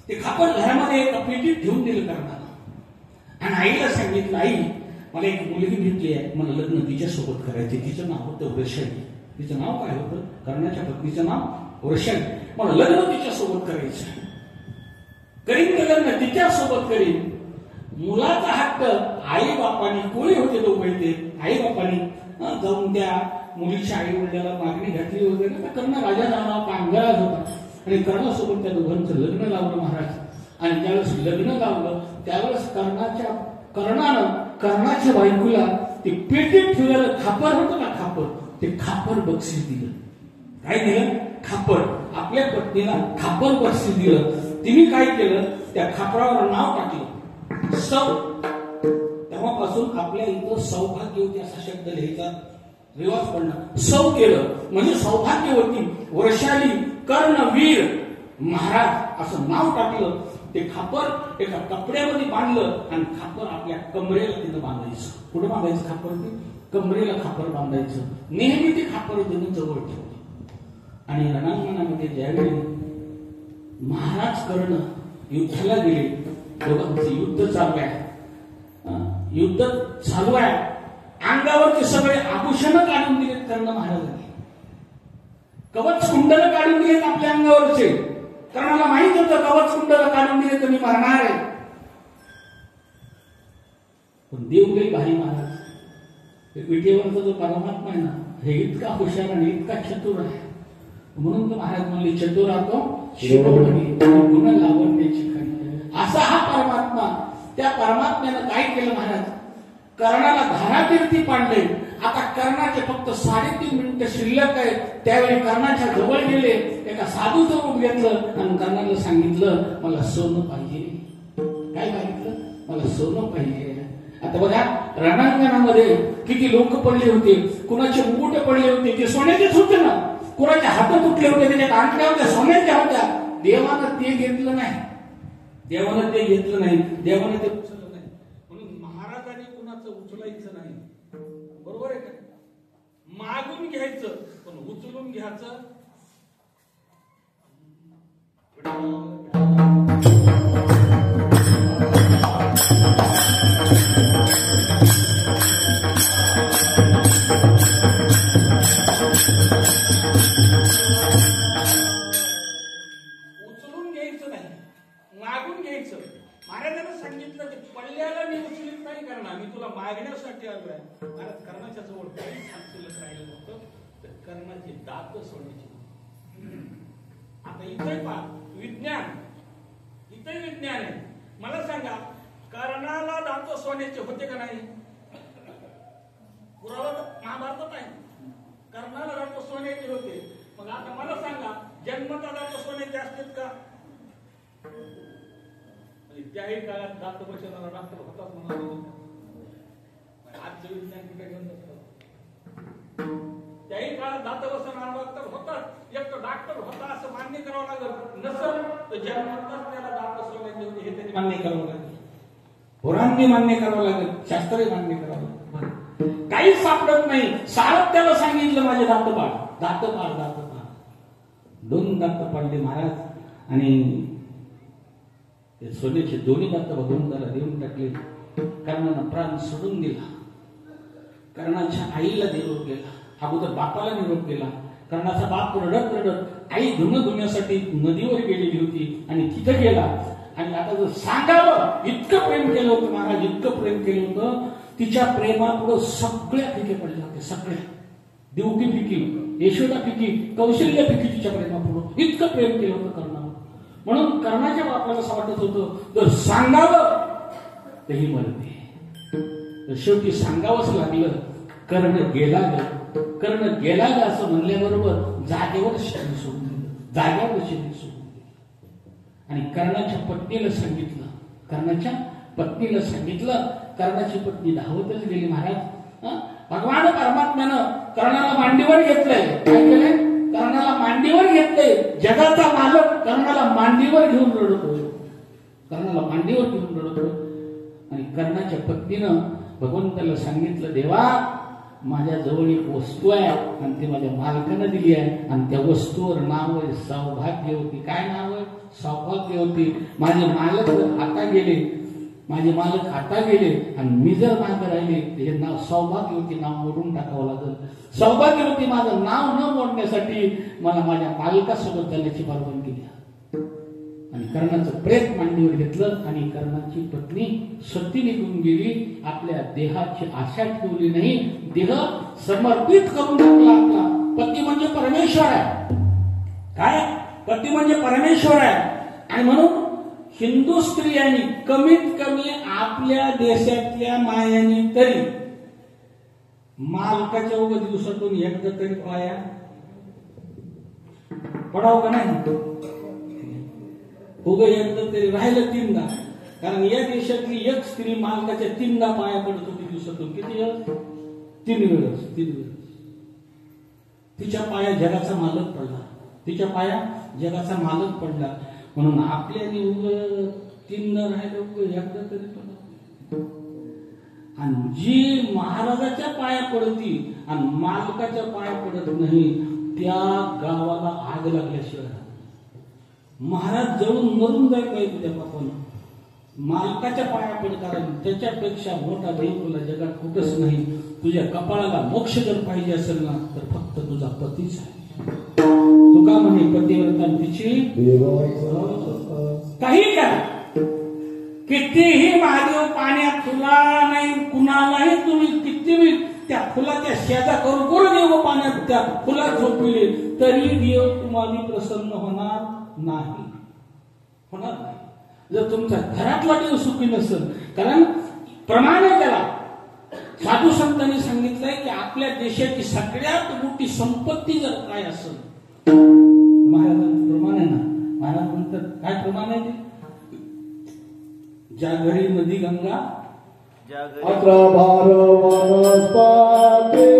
ते खापर घरामध्ये एका पेटीत ठेवून दिलं कर्णाला आणि आईला सांगितलं, आई मला एक मुलगी भेटली आहे, मला लग्न तिच्यासोबत करायचे. तिचं नाव होतं वृषणी. तिचं नाव काय होतं? कर्णाच्या पत्नीचं नाव वृषणी. मला लग्न तिच्यासोबत करायचं. करीन का लग्न? तिच्यासोबत करीन. मुलाचा हक्क आई बापानी, कोळी होते दोघे, आई बापानी जाऊन त्या मुलीच्या आई वडिलाला मागणी घातली वगैरे. तर कर्ण राजा नावा कामगार होता आणि कर्णासोबत त्या दोघांचं लग्न लावलं महाराज. आणि ज्यावेळेस लग्न लावलं त्यावेळेस कर्णानं कर्णाच्या बायकोला ते पेटीत ठेवलेलं खापर होतं ना, खापर, ते खापर बक्षीस दिलं. काय दिलं? खापर. आपल्या पत्नीला खापर बक्षीस दिलं. तिने काय केलं, त्या खापरावर नाव टाकलं सौ. तेव्हापासून आपल्या इथं सौभाग्यवती असा शब्द लिहायचा रिवाज पडला. सौ केलं म्हणजे सौभाग्यवती, वर्षाली, कर्णवीर महाराज असं नाव टाकलं. ते खापर एका कपड्यामध्ये बांधलं आणि खापर आपल्या कमरेला तिथं बांधायचं. कुठं बांधायचं खापर? ते कमरेला खापर बांधायचं. नेहमी ते खापर तिथं जवळ ठेवलं. आणि रणांगणामध्ये ज्यावेळी महाराज कर्ण युद्धाला गेले, दोघांचं युद्ध चालू आहे, युद्ध चालू आहे. अंगावरचे सगळे आभूषण काढून दिलेत कर्ण महाराजांनी. कवच कुंडल काढून दिलेत आपल्या अंगावरचे. कर्णाला माहित होतं कवच कुंडल काढून दिले तर मी मरणार आहे. पण देवगई भाई महाराज, विटेवरचा जो परमात्मा आहे ना, हे इतका हुशार आणि इतका चतुर आहे. म्हणून तर महाराज म्हणले, चतुरातो शिरोमणी गुण लावण्याची खरी. असा हा परमात्मा. त्या परमात्म्यानं काय केलं महाराज, कर्णाला धारातीर्थी पाडले. आता कर्णाचे फक्त 3.5 मिनिटं शिल्लक आहे. त्यावेळी कर्णाच्या जवळ गेले, एका साधूचं रूप घेतलं आणि कर्णाला सांगितलं, मला सोनं पाहिजे. काय मागितलं? मला सोनं पाहिजे. आता बघा, रणांगणामध्ये किती लोक पडले होते, कुणाचे मुकुट पडले होते, ते सोन्याचेच होते ना. कुणाचे हात तुटले होते, त्याच्या कांकड्या होत्या सोन्याच्या होत्या. देवानं ते घेतलं नाही. देवानं ते घेतलं नाही. देवानं ते उचललं नाही. म्हणून महाराजांनी कुणाचं उचलायचं नाही. बरोबर आहे का? मागून घ्यायचं पण उचलून घ्यायचं. नाही करणार, मी तुला मागण्यासाठी आलोय. महाराज कर्णाच्या जवळ काही शिल्लक राहिलं नव्हतं, तर कर्णाची दात सोडण्याची. आता इथे पहा विज्ञान, इथे विज्ञान आहे. मला सांगा कर्णाला दात सोन्याचे होते का नाही? पुरावा तर महाभारतात आहे, कर्णाला दात सोन्याचे होते. मग आता मला सांगा जन्मता दात सोन्याचे असतात का? त्याही काळात दात बसवणारा डॉक्टर होताच म्हणाला. आजचं विज्ञान कुठे घेऊन जातं? त्याही काळात दात बसवणारा डॉक्टर होताच. एक तो डॉक्टर होता असं मान्य करावं लागेल, नसेल तर जन्मताच त्याला दात सोन्याचे होते हे तरी मान्य करावं लागेल. पुराणनी मान्य करावं लागेल, शास्त्रही मान्य करावं लागेल. काहीच सापडत नाही. सारं त्याला सांगितलं माझे दात पाड, दात पाड, दात पाड. 2 दात पाडले महाराज आणि सोन्याचे दोन्ही दात बघून त्याला देऊन टाकले. कर्णानं प्राण सोडून दिला. कर्णाच्या आईला निरोप गेला, अगोदर बापाला निरोप गेला. कर्णाचा बाप रडत रडत आई धुण्यासाठी नदीवर गेलेली होती आणि तिथे गेला. आणि आता जर सांगावं, इतकं प्रेम केलं होतं महाराज, इतकं प्रेम केलं होतं. तिच्या प्रेमापुढं सगळ्या फिके पडल्या होत्या, सगळ्या. देवकी फिकी, यशोदा फिकी, कौशल्य फिकी तिच्या प्रेमापुढं. इतकं प्रेम केलं होतं कर्णावर. म्हणून कर्णाच्या बापाला असं वाटत होतं जर सांगावं तरी मरते. तर शेवटी सांगावंच लागलं. कर्ण गेला ग, कर्ण गेला ग असं म्हणल्याबरोबर जागेवर शरीर सोडून दिलं, जागेवर शरीर सोडून दिलं. आणि कर्णाच्या पत्नीला सांगितलं, कर्णाच्या पत्नीला सांगितलं. कर्णाची पत्नी धावतच गेली महाराज. भगवान परमात्म्यानं कर्णाला मांडीवर घेतलंय. काय केलंय? कर्णाला मांडीवर घेतलंय. जगाचा मालक कर्णाला मांडीवर घेऊन रडतोय, कर्णाला मांडीवर घेऊन रडतोय. आणि कर्णाच्या पत्नीनं भगवंताला सांगितलं, देवा माझ्या जवळ एक वस्तू आहे आणि ती माझ्या मालकानं दिली आहे आणि त्या वस्तूवर नाव आहे सौभाग्यवती. काय नाव आहे? सौभाग्यवती. माझे मालक आता गेले, माझे मालक आता गेले आणि मी जर मागे राहिले हे नाव सौभाग्यवती नाव मोडून टाकावं लागेल. सौभाग्यवती माझं नाव न मोडण्यासाठी मला माझ्या मालकासोबत जाण्याची परवानगी द्या. आणि कर्णाचं प्रेत मांडीवर घेतलं आणि कर्णाची पत्नी सती निघून गेली. आपल्या देहाची आशा ठेवली नाही, देह समर्पित करून टाकला आपला. पती म्हणजे परमेश्वर आहे. काय? पती म्हणजे परमेश्वर आहे. आणि म्हणून हिंदू स्त्रियांनी कमीत कमी आपल्या देशातल्या मायांनी तरी मालकाच्या उभं दिवसातून एकदा तरी पाया पडाव का नाही? उगं एकदा तरी राहिलं 3दा. कारण या देशातली एक स्त्री मालकाच्या 3दा पाया पडत होती दिवसातून. किती वेळेस? 3 वेळेस. तिच्या पाया जगाचा मालक पडला, तिच्या पाया जगाचा मालक पडला. म्हणून आपल्याने उगं 3दा राहिलं, उगं एकदा तरी पडत. आणि जी महाराजाच्या पाया पडती आणि मालकाच्या पाया पडत नाही त्या गावाला आग लागल्याशिवाय महाराज जळून मरून जाईल पाहिजे तुझ्या बापानं. मालकाच्या पाया पड, कारण त्याच्यापेक्षा मोठा देव तुला जगात कुठंच नाही. तुझ्या कपाळाला मोक्ष जर पाहिजे असेल ना तर फक्त तुझा पतीच आहे. तुका म्हणे पतिव्रता तिची काही करा, कितीही महादेव पाण्यात तुला नाही कुणालाही तुम्ही किती त्या फुलाच्या शेजा करून देव पाण्यात त्या फुलात झोपविले तरी देव तुम्हाला प्रसन्न होणार नाही, होणार नाही. जर तुमचा घरातला देव सुखी नसेल, कारण प्रमाण त्याला साधू संतांनी सांगितलंय की आपल्या देशाची सगळ्यात मोठी संपत्ती जर काय असेल, महाराजांचं प्रमाण आहे ना. महाराज म्हणतात काय प्रमाण आहे ते? ज्या घरी नदी गंगा अत्र भार वनस्पती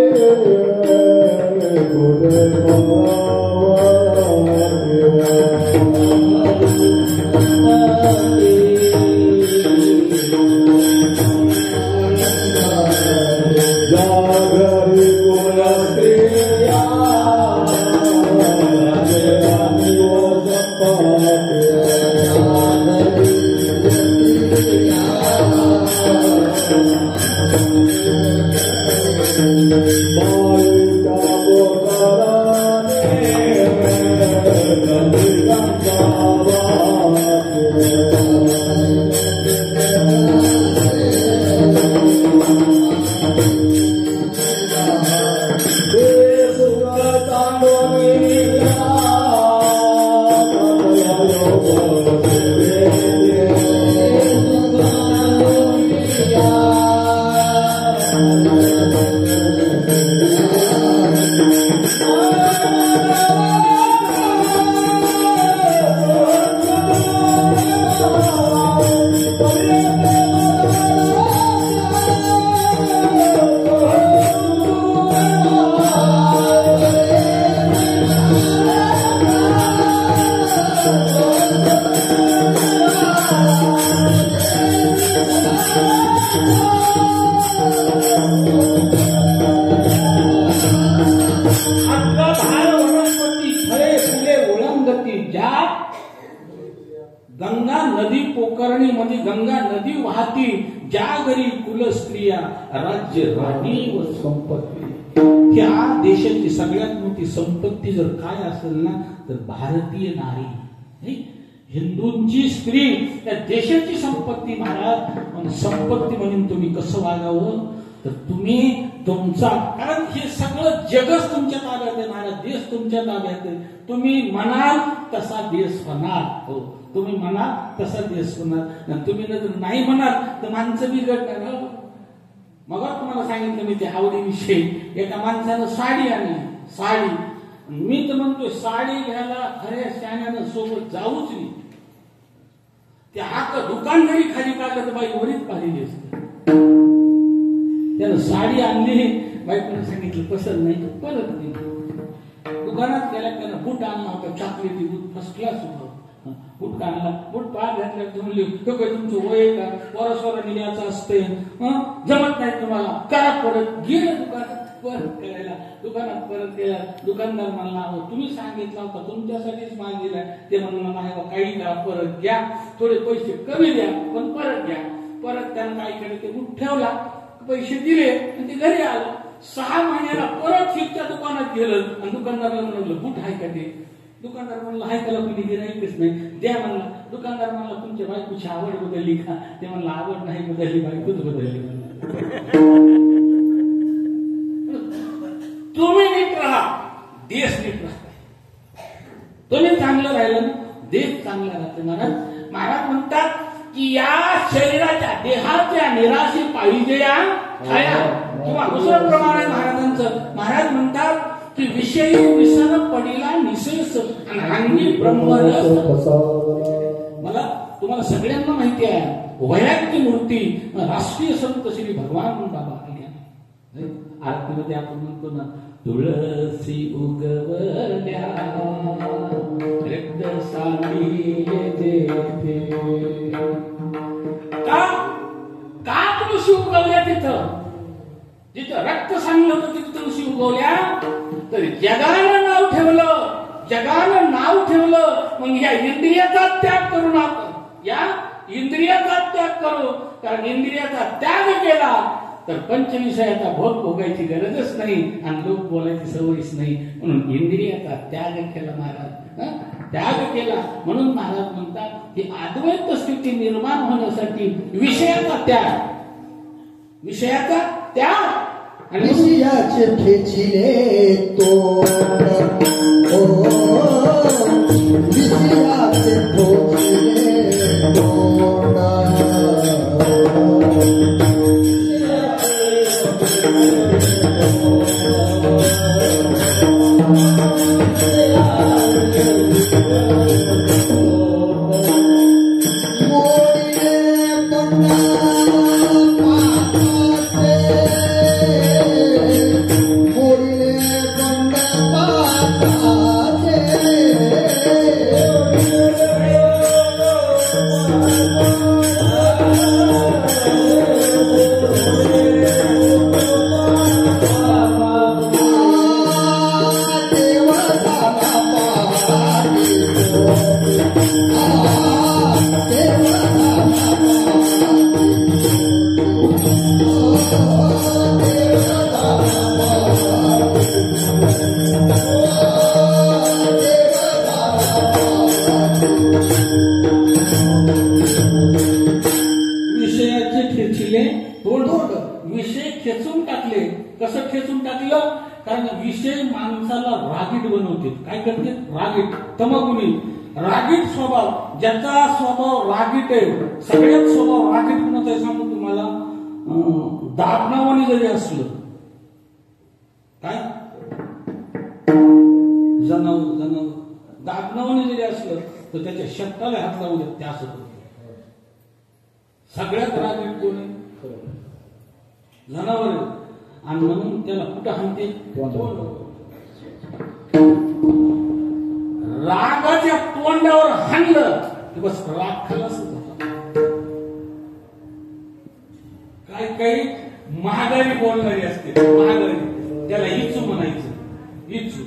Bye. गंगा नदी पोकरणी मध्ये गंगा नदी वाहती, ज्या घरी कुल स्त्रिया राज्य राणी व संपत्ती. त्या देशाची सगळ्यात मोठी संपत्ती जर काय असेल ना तर भारतीय नारी. हिंदूंची स्त्री त्या देशाची संपत्ती. महाराज संपत्ती म्हणून तुम्ही कसं वागावं तर तुम्ही तुमचा, कारण हे सगळं जगच तुमच्या ताब्यात आहे महाराज, देश तुमच्या ताब्यात आहे. तुम्ही म्हणाल तसा देश होणार. हो, तुम्ही म्हणाल तसा देश होणार. तुम्ही जर नाही म्हणाल तर माणसं बिघडणार. मग तुम्हाला सांगितलं मी ते आवडीविषयी. एका माणसानं साडी आणली, साडी. मी तर म्हणतो साडी घ्यायला खऱ्या शाण्यानं सोबत जाऊच नाही. ते हाक दुकान जरी खाली काढलं तर बाई वरीच पाहिली असते. त्यानं साडी आणली, बायकोने सांगितलं पसंत नाही परत नाही. दुकानात गेल्या त्यानं बूट आणला होता, चॉकलेटी बूट, फर्स्ट क्लास होता. बूट काढला, बूट पाय घातल्या, म्हणली तुमचं वय का वरसवर निघायचं असते, जमत नाही तुम्हाला, करा परत. गेलं दुकानात परत करायला, दुकानात परत गेला. दुकानदार म्हणला हो तुम्ही सांगितलं होता, तुमच्यासाठीच मागितलं. ते म्हणलं नाही काही करा, परत घ्या, थोडे पैसे कमी द्या पण परत घ्या. परत त्यानं काय केलं, ते बूट ठेवला, पैसे दिले आणि ते घरी आलं. 6 महिन्याला परत फिरच्या दुकानात गेलं आणि दुकानदाराला म्हणलं बूट आहे का ते. दुकानदार म्हणलं हाय, त्याला कोणी गिराईकच नाही, द्या म्हणला. दुकानदार म्हणला तुमच्या बायकोची आवड बदलली का. ते म्हणलं आवड नाही बदलली, बायकोच बदलली. तुम्ही नीट राहा, देश नीट राहता. तुम्ही चांगलं राहिलं ना देश चांगला राहते. महाराज म्हणतात की या शरीराच्या देहाच्या निराशी पाहिजे या छाया. किंवा दुसरं प्रमाण आहे महाराजांचं. महाराज म्हणतात की विषयी विसर पडिला निशेष अंगी ब्रह्मरस. मला तुम्हाला सगळ्यांना माहिती आहे वैराग्य मूर्ती राष्ट्रीय संत श्री भगवान बाबा. आरतीमध्ये आपण म्हणतो ना तुळसी उगवल्या रक्त सांडिले का तुळशी उगवल्या तिथं, जिथं रक्त सांडलं होतं तिथं तुळशी उगवल्या. तर जगानं नाव ठेवलं, जगानं नाव ठेवलं. मग या इंद्रियाचा त्याग करू नका, या इंद्रियाचा त्याग करू. कारण इंद्रियाचा त्याग केला तर पंचविषयाचा भोग भोगायची गरजच नाही आणि लोक बोलायची सवयच नाही. म्हणून इंद्रियाचा त्याग केला महाराज, त्याग केला. म्हणून महाराज म्हणतात की अद्वैत स्थिती निर्माण होण्यासाठी विषयाचा त्याग, विषयाचा त्याग. आणि विषयाचे ठेचिले तोंड, विषयाचे ठेचिले तोंड. विषय खेचून टाकले. कसं खेचून टाकलं, कारण विषय माणसाला रागीट बनवते. काय करते, रागीट, तमगुणी, रागीट स्वभाव. ज्याचा स्वभाव रागीट आहे, सगळ्यात स्वभाव रागीट कोणाचा आहे सांगू तुम्हाला, दाबनावाने जरी असलं, काय जनावर दाखनावणे जरी असलं तर त्याच्या शब्दाला हात लावू देत त्या असं सगळ्यात रागीट कोण आहे? जनावर आहे. आणि म्हणून त्याला कुठं हाणते? रागाच्या तोंडावर हाणलं की बस राग खालाच होता. काही महागारी बोलणारी असते, महागारी, त्याला इचू म्हणायचं. इचू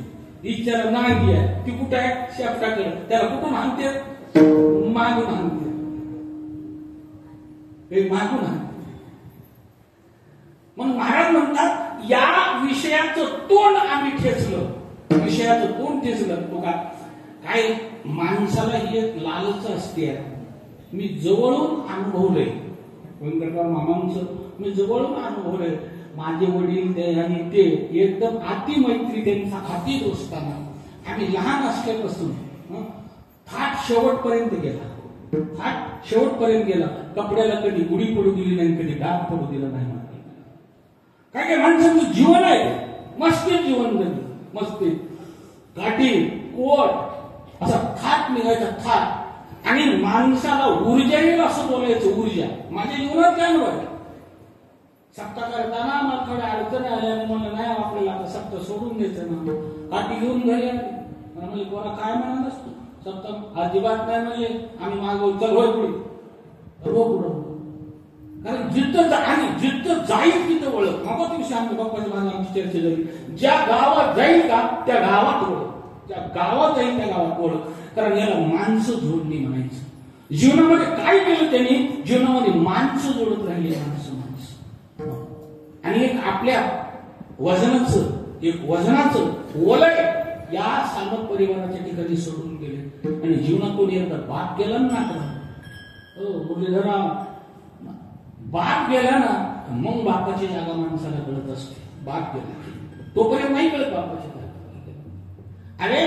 इच्छाला नांगी आहे, ती कुठं आहे? शेपटाकडे. त्याला कुठून हाणते? मागून हाणते, मागून हाणते. म्हणून महाराज म्हणतात या विषयाचं तोंड आम्ही ठेचलं, विषयाचं तोंड ठेचलं. तो काय माणसाला ही एक लालच असते. मी जवळून अनुभवलंय, व्यंकटराव मामांचं मी जवळून अनुभवलंय. माझे वडील ते आणि ते एकदम अति मैत्री, त्यांचा अति दोस्ताना. आम्ही लहान असल्यापासून थाट शेवटपर्यंत गेला, थाट शेवटपर्यंत गेला. कपड्याला कधी गुढी पडू दिली नाही, कधी डाग पडू दिला नाही. काय काय माणसाचं जीवन आहे, मस्ती जीवन झालं, मस्ती. काठी कोट असा थाट निघायचा, थाट. आणि माणसाला ऊर्जा येईल असं बोलायचं, ऊर्जा. माझ्या जीवनात काय अनुभव आहे? सप्ताह करताना मला थोड्या अडचण आल्या आणि म्हणलं नाही आपल्याला आता सप्ताह सोडून द्यायचं ना. काठी घेऊन घरी आली. म्हणजे कोणा काय म्हणत असतो सप्ताह अजिबात नाही, म्हणजे आम्ही मागवू चल होय पुढे रो पुढं. कारण जिथं आणि जिथं जाईल तिथं ओळख. मग दिवशी आम्ही बाप्पाच्या माझ्या आमची चर्चा झाली, ज्या गावात जाईल का त्या गावात ओळख, ज्या गावात जाईल त्या गावात ओळख. कारण याला माणसं जोडणी म्हणायचं. जीवनामध्ये काय केलं त्यांनी? जीवनामध्ये माणसं जोडत राहिली, माणसं. आणि एक आपल्या वजनाचं, एक वजनाचं वलय या सामक परिवाराच्या ठिकाणी सोडून गेले. आणि जीवनातून एकदा बाप गेला ना, मुरलीधरराव, बाप गेला ना, मग बापाची जागा माणसाला कळत असते. बाप गेला तोपर्यंत नाही कळत बापाची जागा. अरे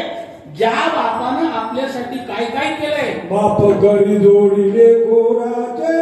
ज्या बापानं आपल्यासाठी काय काय केलंय, बाप करी जोडीले गोराचे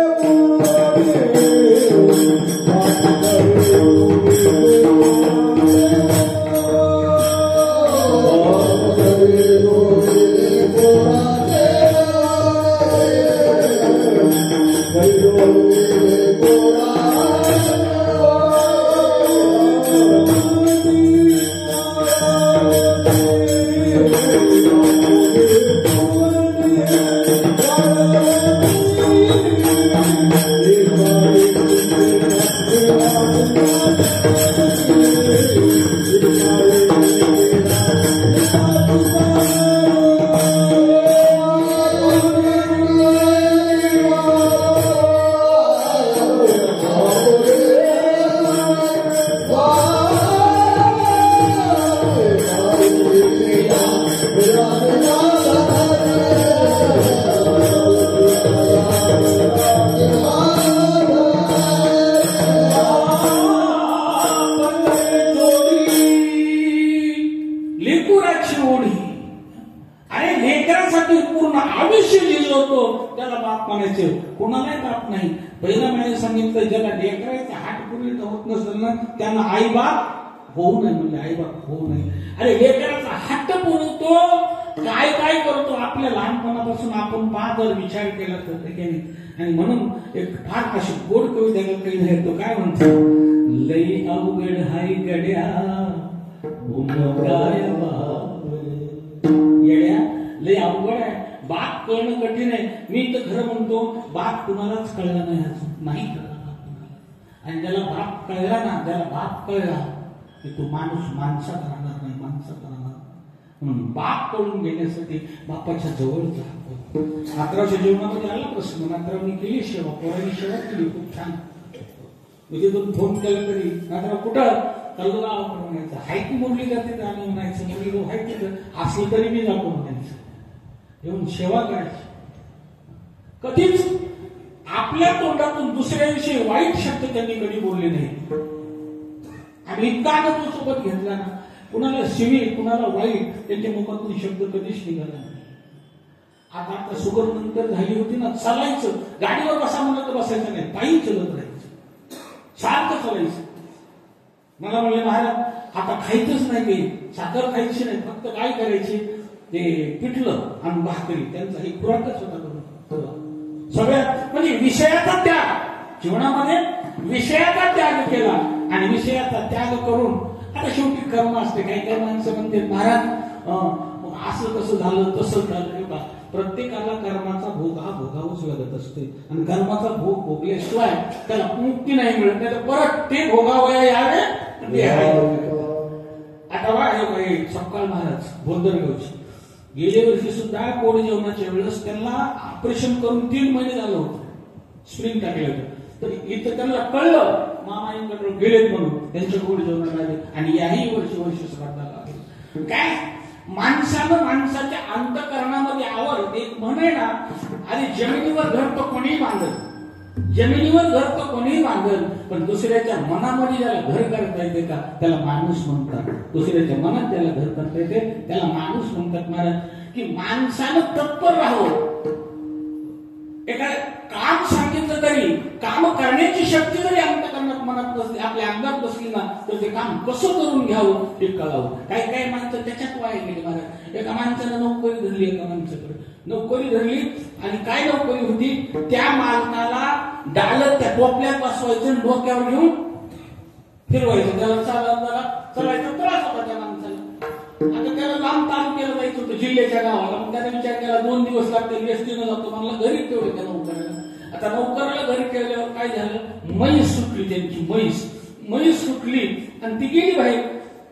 त्यांना आई बाप होऊ नये, म्हणजे आई बाप होऊ नये. अरे लेकराचा हट्ट पुरवतो, काय काय करतो आपल्या लहानपणापासून आपण जर विचार केला तर त्याने. आणि म्हणून एक फार अशी गोड कविता काही नाही, तो काय म्हणतो, लई अवघड हाय गड्या येड्या, लई अवघड आहे, बाप कळणं कठीण आहे. मी तर खरं म्हणतो बाप कुणालाच कळला नाही, नाही कळला. आणि ज्याला बाप कळला ना, ज्याला बाप कळला की तो माणूस माणसात राहणार नाही, माणसात राहणार. म्हणून बाप कळून घेण्यासाठी बापाच्या जवळ जातो. नाथरावच्या जीवनामध्ये आला प्रश्न, नाथरावनी केली सेवा, पोरांनी सेवा केली खूप छान. म्हणजे तो फोन केला तरी नाथराव कुठं कल्लगाव म्हणायचं, हायकी मोडली जाते आम्ही म्हणायचं, मुली हायकी असलं तरी मी जातो म्हणायचं. येऊन सेवा करायची. कधीच आपल्या तोंडातून दुसऱ्याविषयी वाईट शब्द त्यांनी कधी बोलले नाही. आणि इतका आनंद सोबत घेतला ना, कुणाला शिवी कुणाला वाईट त्यांच्या मुखातून शब्द कधीच निघाला नाही. आता शुगर नंतर झाली होती ना, चालायचं, गाडीवर बसा म्हणलं तर बसायचं नाही, पायी चलत राहायचं, सारखं चालायचं. मला म्हणले महाराज आता खायचंच नाही काही, साखर खायची नाही, फक्त काय करायची ते पिठलं आणि भाकरी, त्यांचा ही खुराकच होता करून सगळ्यात म्हणजे विषयाचा त्याग, जीवनामध्ये विषयाचा त्याग केला आणि विषयाचा त्याग करून आता शेवटी कर्म असते. काही काही माणसं म्हणते महाराज असं कसं झालं तसं झालं का, प्रत्येकाला कर्माचा भोग हा भोगावंच लागत असते आणि कर्माचा भोग भोगल्याशिवाय त्याला मुक्ती नाही मिळत, नाही तर परत ते भोगावया यावे. आता सपकाळ महाराज बोंदरगावचे गेल्या वर्षी सुद्धा कोड जेवणाच्या वेळेस त्यांना ऑपरेशन करून 3 महिने झालं होतं, स्प्रिंग टाकलं होतं. तर इथं त्यांना कळलं मामाईंकडे गेलेत म्हणून त्यांच्या कोड जेवणाला आले आणि याही वर्ष श्राद्धाला आले. काय माणसानं माणसाच्या अंतःकरणामध्ये आवड एक म्हणे ना, अरे जमिनीवर घर तर कोणीही बांधल, जमिनीवर घर तर कोणीही बांधल, पण दुसऱ्याच्या मनामध्ये ज्याला घर करता येते का त्याला माणूस म्हणतात. दुसऱ्याच्या मनात ज्याला घर करता येते त्याला माणूस म्हणतात. महाराज की माणसानं तत्पर राहावं, एखादं काम सांगितलं तरी काम करण्याची शक्ती जरी अंतःकरणात मनात बसली, आपल्या अंगात बसली ना, तर ते काम कसं करून घ्यावं ते कळावं. काही काही माणसं त्याच्यात वाया गेली. महाराज एका माणसानं नोकरी धरली, एका माणसाकडे नोकरी धरली आणि काय नोकरी होती, त्या मालकाला डालत त्या टोपल्यात बसवायचं, डोक्यावर घेऊन फिरवायचं, त्याला चालायचा त्रास होता त्या माणसाला. आता त्याला लांब तालुक्याला जायचं होतं, जिल्ह्याच्या गावाला. मग त्याने विचार केला 2 दिवस लागतील, एसटीनं जातो, मला घरी ठेवलं त्या नोकराला. आता नोकराला घरी ठेवल्यावर काय झालं, म्हैस सुटली त्यांची, म्हैस सुटली आणि ती गेली बाहेर.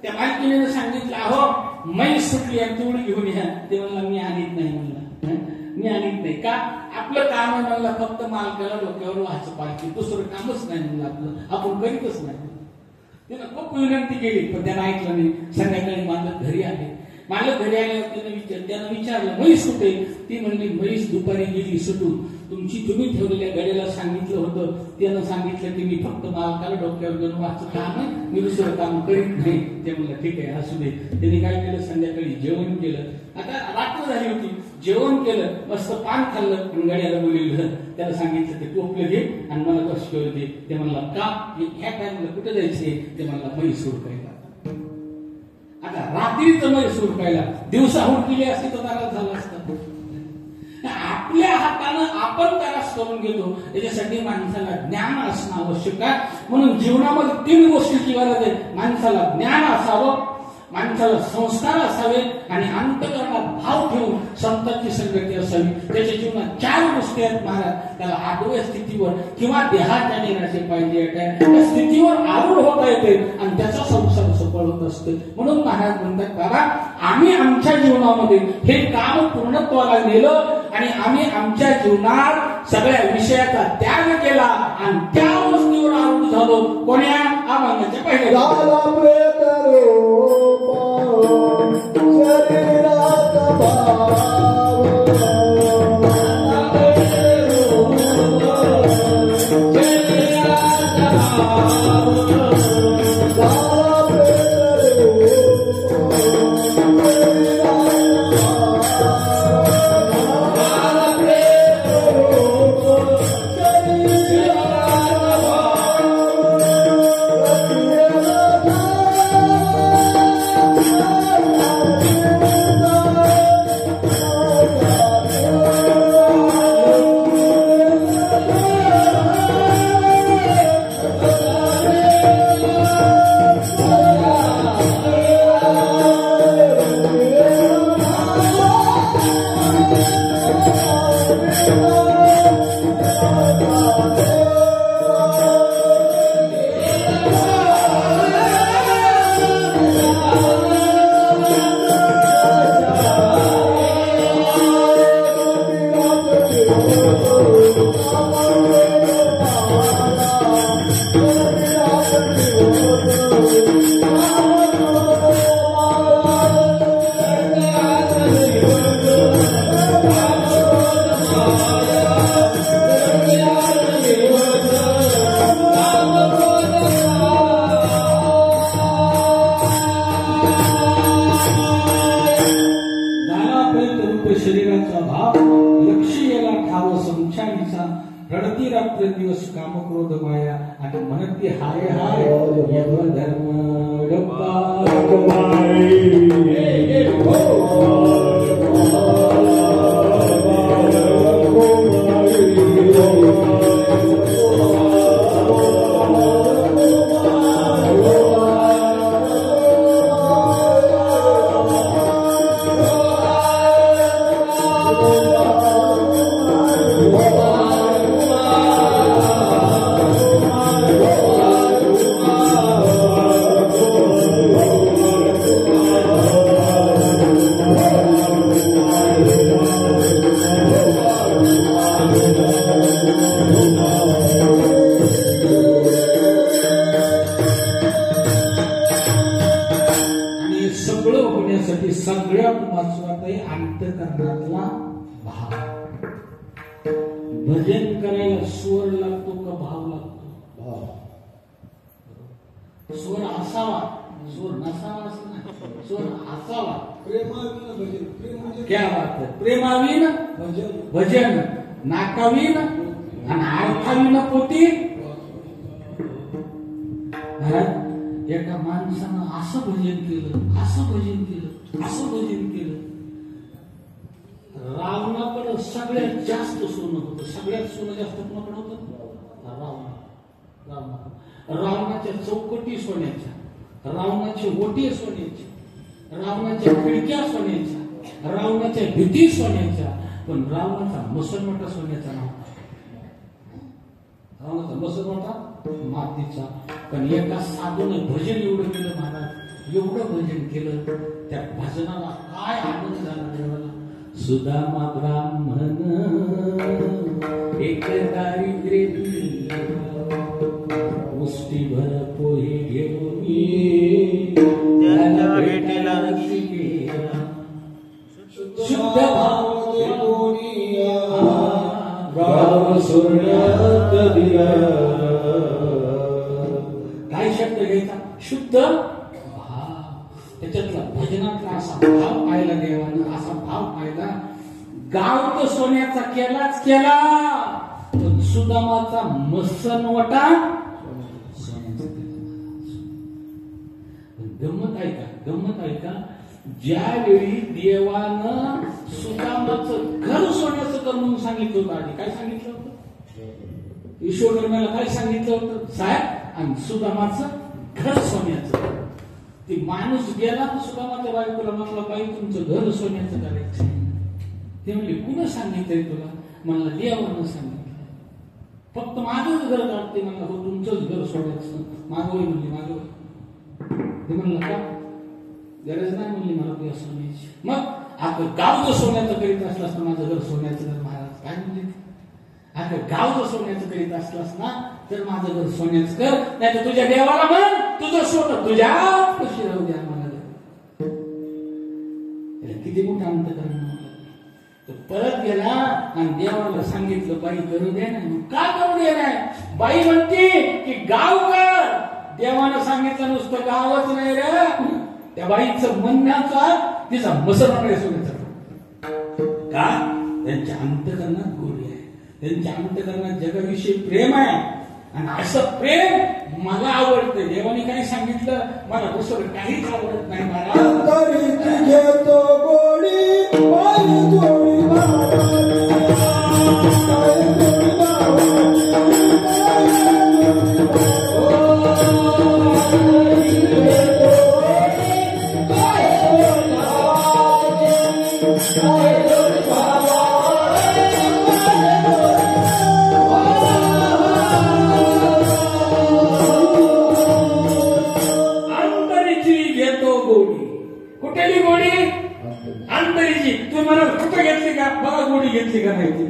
त्या मालकीने सांगितलं अहो म्हैस सुटली आणि तेवढी घेऊन या. ते म्हणला मी आणत नाही, म्हणला मी आणत नाही. का आपलं काम आहे म्हणला फक्त मालकाला डोक्यावर व्हायचं पाहिजे, दुसरं कामच नाही म्हणलं आपलं, आपण करीतच नाही. त्यानं खूप विनंती केली पण त्यानं ऐकलं नाही. संध्याकाळी मालक घरी आले. मालक घरी आल्यावर त्यानं विचारलं म्हैस कुठे, ती म्हणली म्हैस दुपारी गेली सुटून, तुम्ही ठेवलेल्या गड्याला सांगितलं होतं, त्यानं सांगितलं की मी फक्त मालकाला डोक्यावर घेऊन वाचत काम आहे, मी दुसरं काम करीत नाही. ते म्हणलं ठीक आहे असू दे. त्यांनी काय केलं, संध्याकाळी जेवण केलं. आता रात्र झाली होती, जेवण केलं, मस्त पान खाल्लं, गड्याला बोलवलं, त्याला सांगितलं ते टोपलं घे आणि मला बसवलं दे. ते म्हणला का, ह्या टाइमला कुठे जायचंय, ते म्हणला म्हैस हुडकायला. आता रात्रीचं म्हैस हुडकायला, दिवसा हुडकिली असती तर त्रास झाला असता. आपल्या हातानं आपण त्रास करून घेतो. याच्यासाठी माणसाला ज्ञान असणं आवश्यक आहे. म्हणून जीवनामध्ये 3 गोष्टीची गरज आहे. माणसाला ज्ञान असावं, माणसाला संस्कार असावे आणि अंतःकरणात भाव ठेवून संतांची संगती असावी. त्याच्या जीवनात 4 गोष्टी आहेत महाराज. त्याला आडव्या स्थितीवर किंवा देहाच्या नेण्याचे पाहिजे, त्या स्थितीवर आरूढ होता येते आणि त्याचा संसार सफळ होत असतो. म्हणून महाराज म्हणतात बाबा आम्ही आमच्या जीवनामध्ये हे काम पूर्णत्वाला नेलं आणि आम्ही आमच्या जीवनात सगळ्या विषयाचा त्याग केला आणि त्या गोष्टीवर आरूढ झालो. कोण्या अभंगाच्या पहिल्या शरीराचा भाव लक्ष्यला ठाव संचारीचा रडती रात्र दिवस काम क्रोध माया आणि म्हणती हाय हाय यम धर्म सगळ्यात महत्वाचं आहे अंतःकरणातला भाव. भजन करायला स्वर लागतो का भाव लागतो? स्वर असावा, स्वर नसावा असं नाही, स्वर असावा. प्रेमाविन भजन, प्रेम म्हणजे क्या बात आहे. प्रेमाविन भजन, नाकाविन आणि अर्थाविन पोटी. एका माणसानं असं भजन केलं, असं भजन केलं, असं भजन केलं. रावणाकडे सगळ्यात जास्त सोनं होतं. सगळ्यात सोनं जास्त कोणाकडे होतं? रावणाच्या चौकटी सोन्याच्या, रावणाचे ओटी सोन्याचे, रावणाच्या खिडक्या सोन्याच्या, रावणाच्या भीती सोन्याच्या, पण रावणाचा मसनवटा सोन्याचा नव्हता. रावणाचा मसनवटा मातीचा. पण एका साधूने भजन एवढं केलं महाराज, एवढं भजन केलं, त्या भजनाला काय आनंद झाला देवाला. सुदामा ब्राह्मण एक दारिद्र्य मुष्टीभर पोहे घेऊन त्याला भेटायला शुद्ध भाव गाव सोन्यात दिला. काय शब्द घ्यायचा? शुद्ध भाव. त्याच्यातला भजनातला असा भाव पाहिला देवानं, असा भाव पाहिला. गाव तर सोन्याचा केलाच केला, पण सुदामाचा मसनवटा सोन्याचा केला. गंमत ऐका, गंमत ऐका. ज्यावेळी देवानं सुदामाचं घर सोन्याचं कर म्हणून सांगितलं होतं, आधी काय सांगितलं होतं? विश्वकर्म्याला काय सांगितलं होतं? साहेब आणि सुदामाचं घर सोन्याचं. ते माणूस गेला तर सुदामाच्या बायकोला म्हटलं, बाई तुमचं घर सोन्याचं करायचं. ते म्हणले, कुणं सांगितलंय तुला? मला देवानं सांगितलं. फक्त माझंच घर काढते म्हणलं. हो तुमचंच घर सोन्याचं. मागवय म्हणली, मागवय. ते म्हणलं का? गरज नाही म्हणली मला तुझ्या सोन्याची. मग आता गाव जर सोन्याचं करीत असलास ना, माझं घर सोन्याचं घर. महाराज काय म्हणले? आता गाव जर सोन्याचं करीत असलास ना, तर माझं घर सोन्याचं कर. नाही तर तुझ्या देवाला म्हण तुझं सोनं तुझ्या कशी राहू द्या मला. किती मोठा अंतःकरण होतं. तो परत गेला आणि देवाला सांगितलं, बाई करू दे नाही. का करू दे नाही? बाई म्हणते की गाव कर. देवानं सांगितलं नुसतं गावच नाही रे, त्या बाईचं म्हणण्याचा तिचा मसरवणे सोन्याचा. का? त्यांच्या अंतःकरणात गोडी आहे, त्यांच्या अंतःकरणात जगाविषयी प्रेम आहे. आणि असं प्रेम मला आवडतं. देवाने काय सांगितलं, मला दुसरं काहीच आवडत नाही महाराज. घेतो गोडी पाय जोडी कुठेली गोडी? अंतरीची. तुम्ही मला कुठं घेतली का? बघा गोडी घेतली का नाही ती.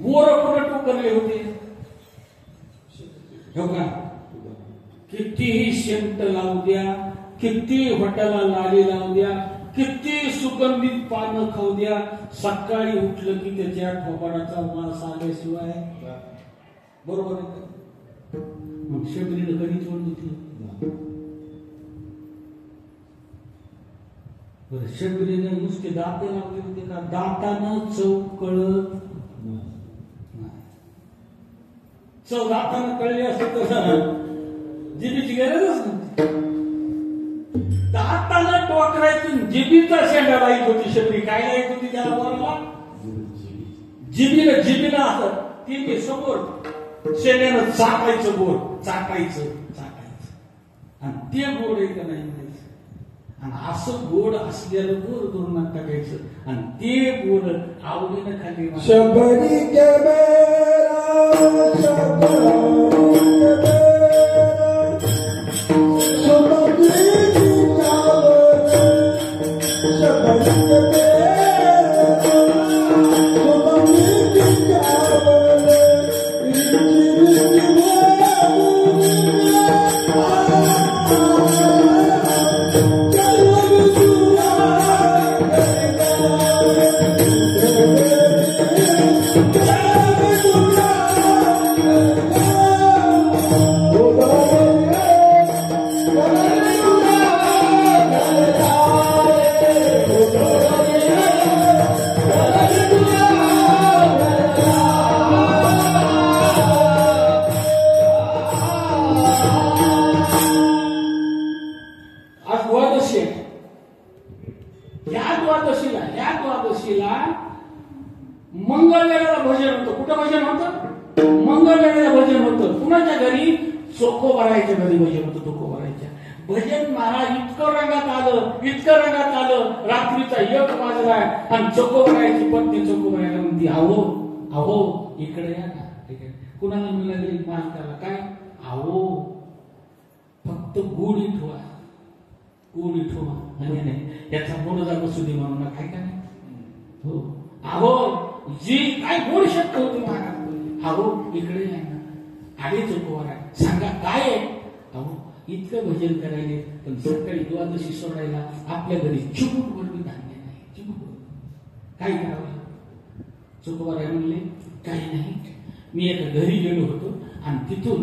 बोर कुठं टोकरले होते हो का? कितीही शेंट लावू द्या, किती हॉटेलला लाली लावू द्या, किती सुगंधित पानं खाऊ द्या, सकाळी उठलं की त्याच्या ठोपाडाचा वास आल्याशिवाय बरोबर आहे. मग शेंबरीनं कधी जोड घेतलं? शेंबरीने नुसते दाते लावले होते का? दातानं चव कळत नाही. चव दातानं कळली असं तर जिभेची गरजच नव्हती. जिबीचा शेंडा लाईत होती शबरी. काय लाईत होती त्याला बोलायला? जिबीनं असत ती मी समोर शेंड्यानं चाकायचं बोर, चाकायचं आणि ते गोड आहे का नाही म्हणायचं. आणि असं गोड असलेलं बोर धरून टाकायचं आणि ते बोर आवडीनं खाली शबरी के बेरा शबरी के बेरा सुमंगली की चावल शबरी के बेरा सुमंगली की चावल मंगळवेळेला भजन होतं. कुठं भजन होतं? मंगळवेळेला भजन होतं. कुणाच्या घरी? चोखोबारायच्या घरी भजन होतं. चोखोबारायच्या भजन महाराज इतकं रंगात आलं रात्रीचा 1 वाजला आणि चोखोबारायची पत्नी चोखोबारायला म्हणती, अहो इकडे या ना. कुणाला मिळाली मालकाला काय? अहो फक्त गोडी ठेवा आणि याचा मोडजा बसू दे म्हणून काय का नाही. हो अहो जी काय गोड शब्द होते महाराज. अहो इकडे आहे ना. आले चोखोबारा सांगा काय आहे? अहो इतकं भजन करायले पण सकाळी द्वादशी सोडायला आपल्या घरी चिमूटभर मी धान्य नाही. चिमूटभर काय करावं? चोखोबारा म्हणले काही नाही. मी एका घरी गेलो होतो आणि तिथून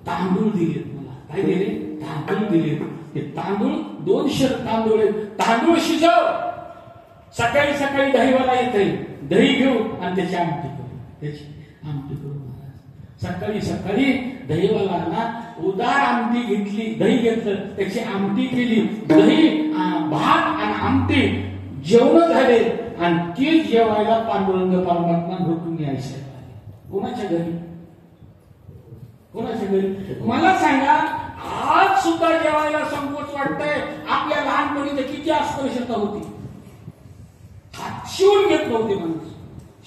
तांदूळ दिलेत मला. काय दिले? तांदूळ दिले. ते तांदूळ 200 तांदूळ आहेत. तांदूळ शिजव. सकाळी दहीवाला येते. दही घेऊ आणि त्याची आमटी करू. सकाळी दहीवाला उदार आमटी घेतली. दही घेतलं त्याची आमटी केली. दही भात आणि आमटी जेवण झाले आणि ते जेवायला पांडुरंग परमात्मा भेटून यायचे. कोणाच्या घरी? मला सांगा आज सुद्धा जेवायला संकोच वाटतंय. आपल्या लहानपणी तर किती अस्पृश्यता होती. हात शिवून घेत नव्हते माणूस.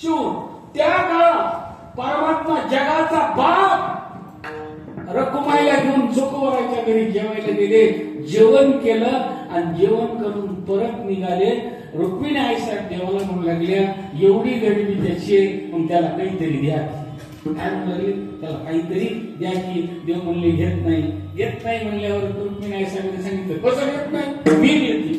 शिवून त्या काळात परमात्मा जगाचा बाप रखुमाईला घेऊन चोखोबाराच्या घरी जेवायला गेले. जेवण केलं आणि जेवण करून परत निघाले. रुक्मिणी आईसाहेब देवाला म्हणू लागल्या, एवढी गरिबी त्याची मग त्याला काहीतरी द्या. काय म्हणू लागले? त्याला काहीतरी द्या की. देव म्हणले घेत नाही म्हणल्यावर रुक्मिणी आईसाहेबांनी सांगितलं, कसं घेत नाही? मी देते.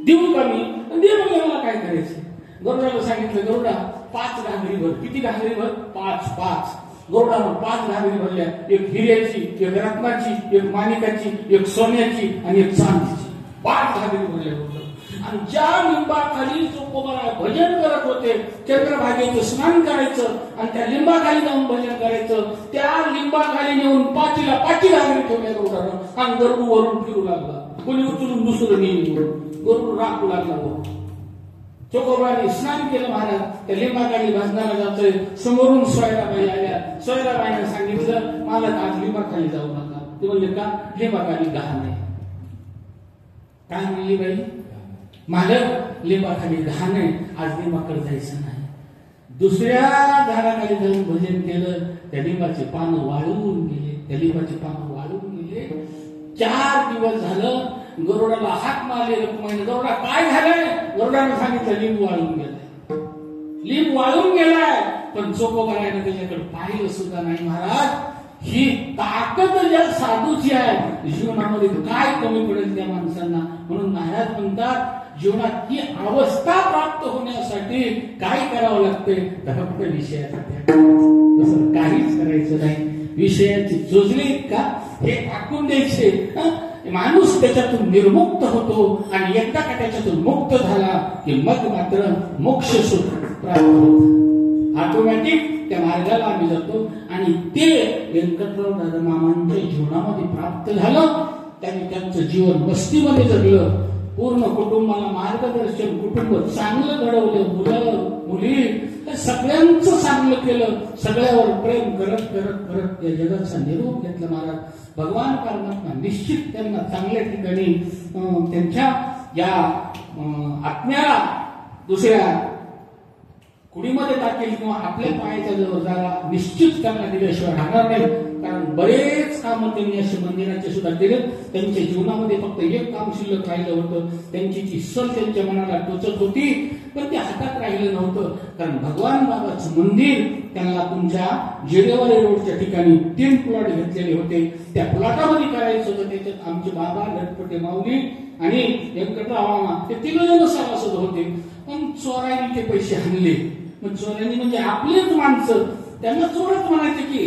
देऊ का मी? दे म्हणले. मला काय करायचं? गरुडाला सांगितलं, गरुडा 5 घागरी भर. किती घागरी भर? 5. गरुडानं 5 घागरी भरल्या. एक हिऱ्याची, एक रत्नाची, एक माणिकाची, एक सोन्याची आणि एक चांदीची. 5 घागरी भरल्या. आणि ज्या लिंबाखाली चोखोबारा भजन करत होते, चंद्रभागेचं स्नान करायचं आणि त्या लिंबाखाली जाऊन भजन करायचं. त्या लिंबाखाली नेऊन पाचीला घागरी ठेवल्या गरुडानं आणि गरुड वरून फिरू लागला. कोणी उचलून दुसरं नेऊन गरुड राखू लागला. चोखोबाराने स्नान केलं महाराज. त्या लिंबाखाली भजनाला जातोय. समोरून सोयराबाई आल्या. सोयराबाईने सांगितलं, मला आज लिंबाखाली जाऊ नका. ते म्हणले का? लिंबाखाली घाण आहे. काय म्हणली बाई? मालक लिंबाखाली घाण आहे, आज लिंबाकडे जायचं नाही. दुसऱ्या झाडाखाली जाऊन भजन केलं. त्या लिंबाचे पानं वाळून गेले. 4 दिवस झालं. गरुडाला हात मारले रखुमाईने. गरुडा काय झालंय? गरुडाने सांगितलं, लिंब वाळून गेलाय. पण चोखोबाराने त्याच्याकडे पाहिलं सुद्धा नाही. महाराज ही ताकद ज्या साधूची आहे, जीवनामध्ये काय कमी पडेल त्या माणसांना. म्हणून महाराज म्हणतात, जीवनात ही अवस्था प्राप्त होण्यासाठी काय करावं लागते? तर फक्त विषयाचा त्याग. तसं काहीच करायचं नाही. विषयाची जोजली का हे टाकून द्यायचे. माणूस त्याच्यातून निर्मुक्त होतो आणि एकदा का त्याच्यातून मुक्त झाला की मग मात्र मोक्ष सुख प्राप्त होतं. ऑटोमॅटिक त्या मार्गाला आम्ही जातो आणि ते व्यंकटराव दादा मामांच्या जीवनामध्ये प्राप्त झालं. त्यांनी त्यांचं जीवन मस्तीमध्ये जगलं. पूर्ण कुटुंबाला मार्गदर्शन, कुटुंब चांगलं घडवलं, मुलं मुली हे सगळ्यांचं चांगलं केलं, सगळ्यावर प्रेम करत करत करत या जगाचा निरोप घेतला महाराज. भगवान परमात्मा निश्चित त्यांना चांगल्या ठिकाणी त्यांच्या या आत्म्याला दुसऱ्या कुडीमध्ये टाकेल किंवा आपल्या पायाच्या जवळ जागा निश्चित त्यांना दिल्याशिवाय राहणार नाही. कारण बरेच काम त्यांनी असे मंदिराचे सुद्धा केले. त्यांच्या जीवनामध्ये फक्त एक काम शिल्लक राहिलं होतं. त्यांची जी सल त्यांच्या मनाला टोचत होती पण ते हातात राहिलं नव्हतं. कारण भगवान बाबाचं मंदिर त्यांना तुमच्या जेडेवाडी रोडच्या ठिकाणी 3 प्लॉट घेतलेले होते. त्या प्लॉटामध्ये करायचं होतं. त्याच्यात आमचे बाबा लटपटे माऊली आणि व्यंकटराव ते 3 जण सभासद होते. पण चोरांनी ते पैसे आणले. पण चोरांनी म्हणजे आपलेच माणसं, त्यांना चोरच म्हणायचे की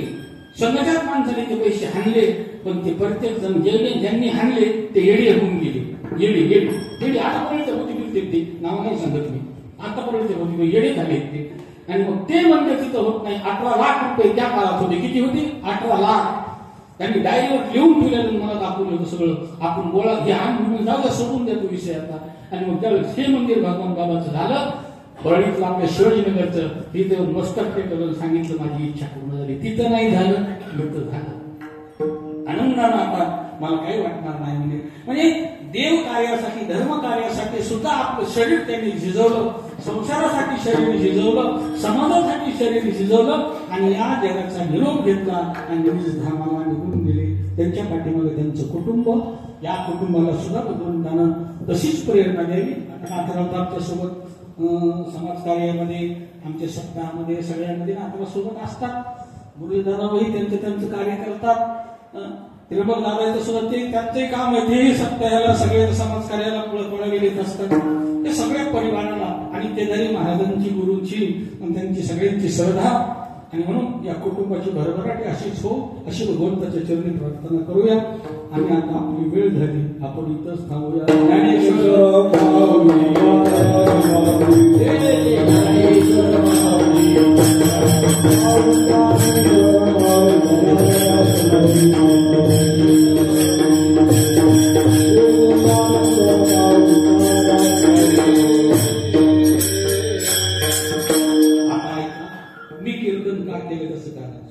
संघाच्याच माणसाने ते पैसे आणले. पण ते प्रत्येक जण ज्यांनी आणले ते येडे होऊन गेले. येडे आतापर्यंत होती ते नाव नाही सांगत मी, आतापर्यंत होती येडे झाले ते. आणि मग ते म्हणजे तिथं होत नाही. 18 लाख रुपये त्या काळात होते. किती होते? 18 लाख. त्यांनी डायरीवर लिहून ठेवल्यानं मला दाखवलं होतं सगळं. आपण गोळा घ्या म्हणून जाऊ द्या, सोडून द्या तो विषय आता. आणि मग त्यावेळेस हे मंदिर भगवान बाबाचं झालं. बरळीतलं आपल्या शिवाजीनगरचं तिथे मस्तक टेकवलं, सांगितलं माझी इच्छा पूर्ण झाली. तिथं नाही झालं, इथं झालं. आनंदानं आता मला काही वाटणार नाही. म्हणजे देव कार्यासाठी, धर्म कार्यासाठी सुद्धा आपलं शरीर त्यांनी झिजवलं, संसारासाठी शरीर झिजवलं, समाजासाठी शरीर झिजवलं आणि या जगाचा निरोप घेतला आणि निज धामाला निघून गेले. त्यांच्या पाठीमागे त्यांचं कुटुंब, या कुटुंबाला सुद्धा भगवंतानं तशीच प्रेरणा द्यावी. नाथराव आपल्या सोबत समाजकार्यामध्ये, आमच्या सप्ताहामध्ये, सगळ्यामध्ये नाथराव सोबत असतात. मुरलीधररावही त्यांचं कार्य करतात. त्रिंबक दादाचं सुद्धा ते त्यांचंही काम आहे. तेही सप्ताहाला सगळे समाजकार्याला पळवलेले असतात. ते सगळ्या परिवाराला आणि केदारी महाराजांची, गुरूंची, त्यांची सगळ्यांची श्रद्धा आणि म्हणून या कुटुंबाची भरभराटी अशीच हो, अशी भगवंताच्या चरणी प्रार्थना करूया. आणि आता आपली वेळ झाली, आपण इथंच थांबूया. मी कीर्तन का केलं कसं करायचं?